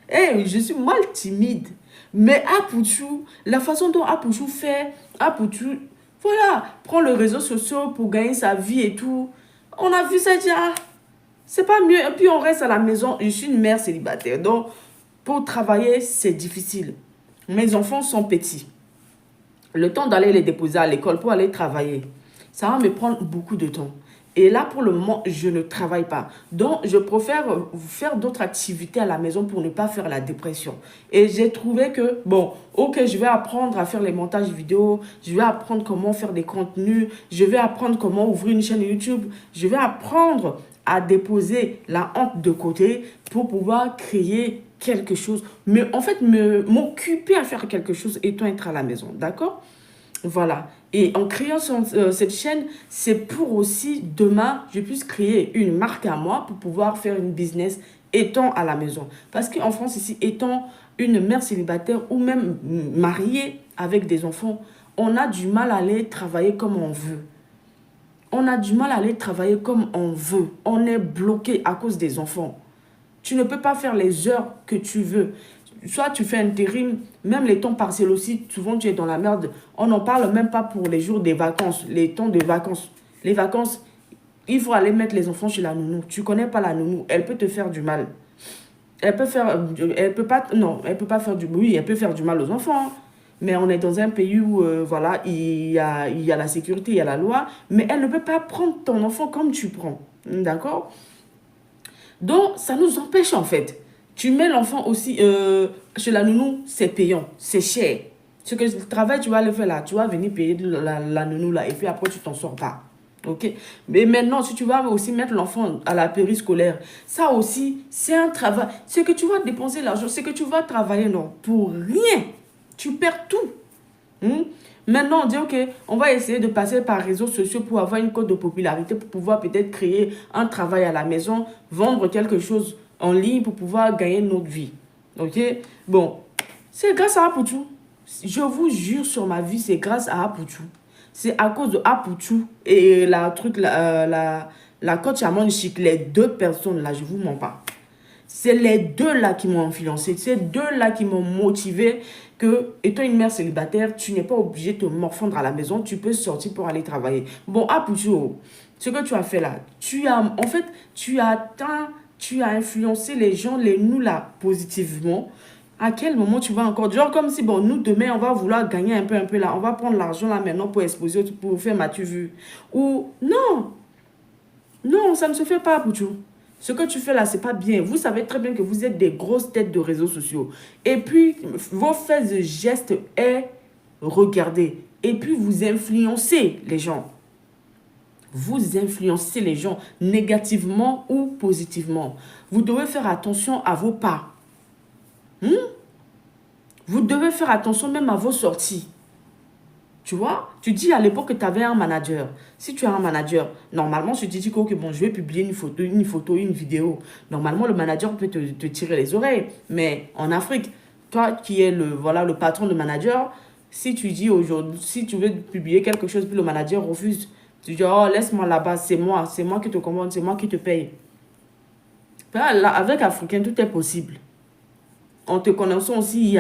je suis mal timide. Mais Apouchou, la façon dont Apouchou fait, Apouchou, voilà, prend les réseaux sociaux pour gagner sa vie et tout. On a vu ça dire, c'est pas mieux. Et puis on reste à la maison. Je suis une mère célibataire. Donc, pour travailler, c'est difficile. Mes enfants sont petits. Le temps d'aller les déposer à l'école pour aller travailler, ça va me prendre beaucoup de temps. Et là, pour le moment, je ne travaille pas. Donc, je préfère faire d'autres activités à la maison pour ne pas faire la dépression. Et j'ai trouvé que, bon, ok, je vais apprendre à faire les montages vidéo, je vais apprendre comment faire des contenus, je vais apprendre comment ouvrir une chaîne YouTube, je vais apprendre à déposer la honte de côté pour pouvoir créer quelque chose. Mais en fait, m'occuper à faire quelque chose et toi être à la maison. D'accord? Voilà. Et en créant cette chaîne, c'est pour aussi, demain, je puisse créer une marque à moi pour pouvoir faire une business étant à la maison. Parce qu'en France, ici, étant une mère célibataire ou même mariée avec des enfants, on a du mal à aller travailler comme on veut. On a du mal à aller travailler comme on veut. On est bloqué à cause des enfants. Tu ne peux pas faire les heures que tu veux. Soit tu fais intérim, même les temps partiels aussi, souvent tu es dans la merde. On n'en parle même pas pour les jours des vacances, les temps de vacances. Les vacances, il faut aller mettre les enfants chez la nounou. Tu connais pas la nounou, elle peut te faire du mal. Elle peut faire, elle peut pas, non, elle peut pas faire du, oui, elle peut faire du mal aux enfants. Hein. Mais on est dans un pays où, voilà, il y a la sécurité, il y a la loi. Mais elle ne peut pas prendre ton enfant comme tu prends. D'accord? Donc, ça nous empêche en fait. Tu mets l'enfant aussi chez la nounou, c'est payant, c'est cher. Ce que le travail, tu vas le faire là, tu vas venir payer la nounou là, et puis après, tu t'en sors pas. Ok? Mais maintenant, si tu vas aussi mettre l'enfant à la périscolaire, ça aussi, c'est un travail. C'est que tu vas dépenser l'argent, c'est que tu vas travailler, non, pour rien. Tu perds tout. Maintenant, on dit, ok, on va essayer de passer par réseaux sociaux pour avoir une cote de popularité, pour pouvoir peut-être créer un travail à la maison, vendre quelque chose en ligne pour pouvoir gagner notre vie. Ok? Bon, c'est grâce à Apoutou. Je vous jure sur ma vie, c'est grâce à Apoutou. C'est à cause de Apoutou et la coach Amon Chic, les deux personnes là, je vous mens pas. C'est les deux là qui m'ont influencé. C'est deux là qui m'ont motivé que, étant une mère célibataire, tu n'es pas obligé de te morfondre à la maison. Tu peux sortir pour aller travailler. Bon, Apoutou, ce que tu as fait là, tu as influencé les gens, nous là, positivement. À quel moment tu vas encore... Genre comme si, bon, nous, demain, on va vouloir gagner un peu là. On va prendre l'argent là maintenant pour exposer, pour faire m'as-tu vu. Ou, non. Non, ça ne se fait pas, Pouchou. Ce que tu fais là, c'est pas bien. Vous savez très bien que vous êtes des grosses têtes de réseaux sociaux. Et puis, vos faits et gestes est regardez. Et puis, vous influencez les gens. Vous influencez les gens négativement ou positivement. Vous devez faire attention à vos pas. Vous devez faire attention même à vos sorties. Tu vois? Tu dis à l'époque que tu avais un manager. Si tu as un manager, normalement, tu te dis que bon, je vais publier une photo, une vidéo. Normalement, le manager peut te tirer les oreilles. Mais en Afrique, toi qui es le patron de manager, si tu dis aujourd'hui, si tu veux publier quelque chose, puis le manager refuse, tu dis, oh, laisse-moi là-bas, c'est moi qui te commande, c'est moi qui te paye. Là, avec Africain, tout est possible. En te connaissant aussi,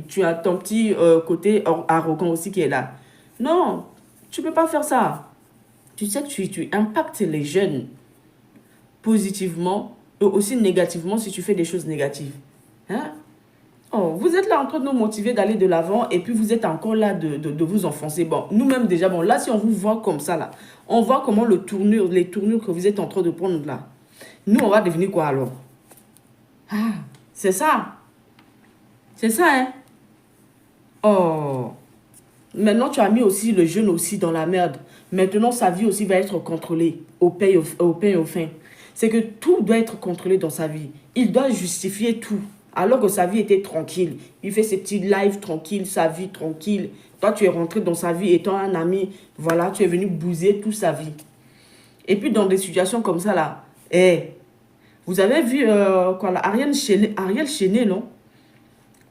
tu as ton petit côté arrogant aussi qui est là. Non, tu ne peux pas faire ça. Tu sais que tu impactes les jeunes positivement et aussi négativement si tu fais des choses négatives. Hein? Oh, vous êtes là en train de nous motiver d'aller de l'avant et puis vous êtes encore là de vous enfoncer. Bon, nous-mêmes déjà, bon, là, si on vous voit comme ça, là, on voit comment les tournures que vous êtes en train de prendre là. Nous, on va devenir quoi alors? Ah, c'est ça. C'est ça, hein? Oh. Maintenant, tu as mis aussi le jeune aussi dans la merde. Maintenant, sa vie aussi va être contrôlée au pain et au fin. C'est que tout doit être contrôlé dans sa vie. Il doit justifier tout. Alors que sa vie était tranquille. Il fait ses petits lives tranquilles, sa vie tranquille. Toi, tu es rentré dans sa vie étant un ami. Voilà, tu es venu bouser toute sa vie. Et puis, dans des situations comme ça, là, vous avez vu Ariel Cheney, non?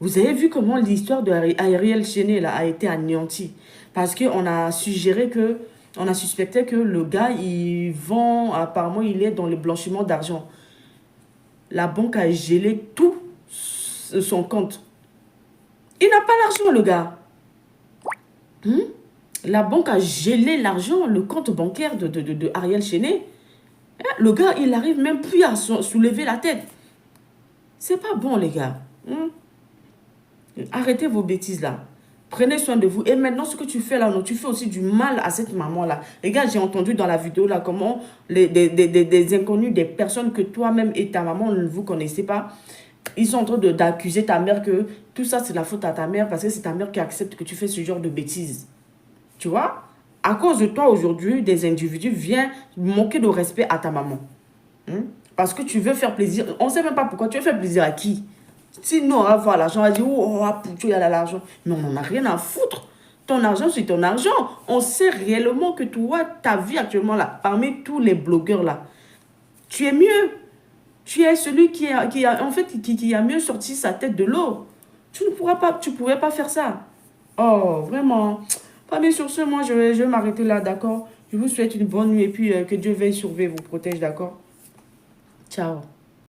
Vous avez vu comment l'histoire d'Ariel Cheney là, a été anéantie. Parce qu'on a suggéré que, on a suspecté que le gars, il vend, apparemment, il est dans le blanchiment d'argent. La banque a gelé tout son compte. Il n'a pas l'argent, le gars. La banque a gelé l'argent, le compte bancaire de Ariel Cheney. Le gars, il n'arrive même plus à soulever la tête. C'est pas bon, les gars. Arrêtez vos bêtises là. Prenez soin de vous. Et maintenant, ce que tu fais là, non, tu fais aussi du mal à cette maman-là. Les gars, j'ai entendu dans la vidéo là comment des inconnus, des personnes que toi-même et ta maman ne vous connaissez pas, ils sont en train d'accuser ta mère que tout ça, c'est la faute à ta mère parce que c'est ta mère qui accepte que tu fais ce genre de bêtises. Tu vois? À cause de toi, aujourd'hui, des individus viennent manquer de respect à ta maman. Parce que tu veux faire plaisir. On ne sait même pas pourquoi. Tu veux faire plaisir à qui? Sinon, on va voir l'argent, on va dire, oh, Poutou, il y a l'argent. Mais on n'en a rien à foutre. Ton argent, c'est ton argent. On sait réellement que toi, ta vie actuellement, là, parmi tous les blogueurs, là, tu es mieux. Tu es celui qui a mieux sorti sa tête de l'eau. Tu ne pouvais pas faire ça. Oh, vraiment. Pas bien sur ce, moi, je vais m'arrêter là, d'accord? Je vous souhaite une bonne nuit et puis que Dieu veille sur vous et vous protège, d'accord? Ciao.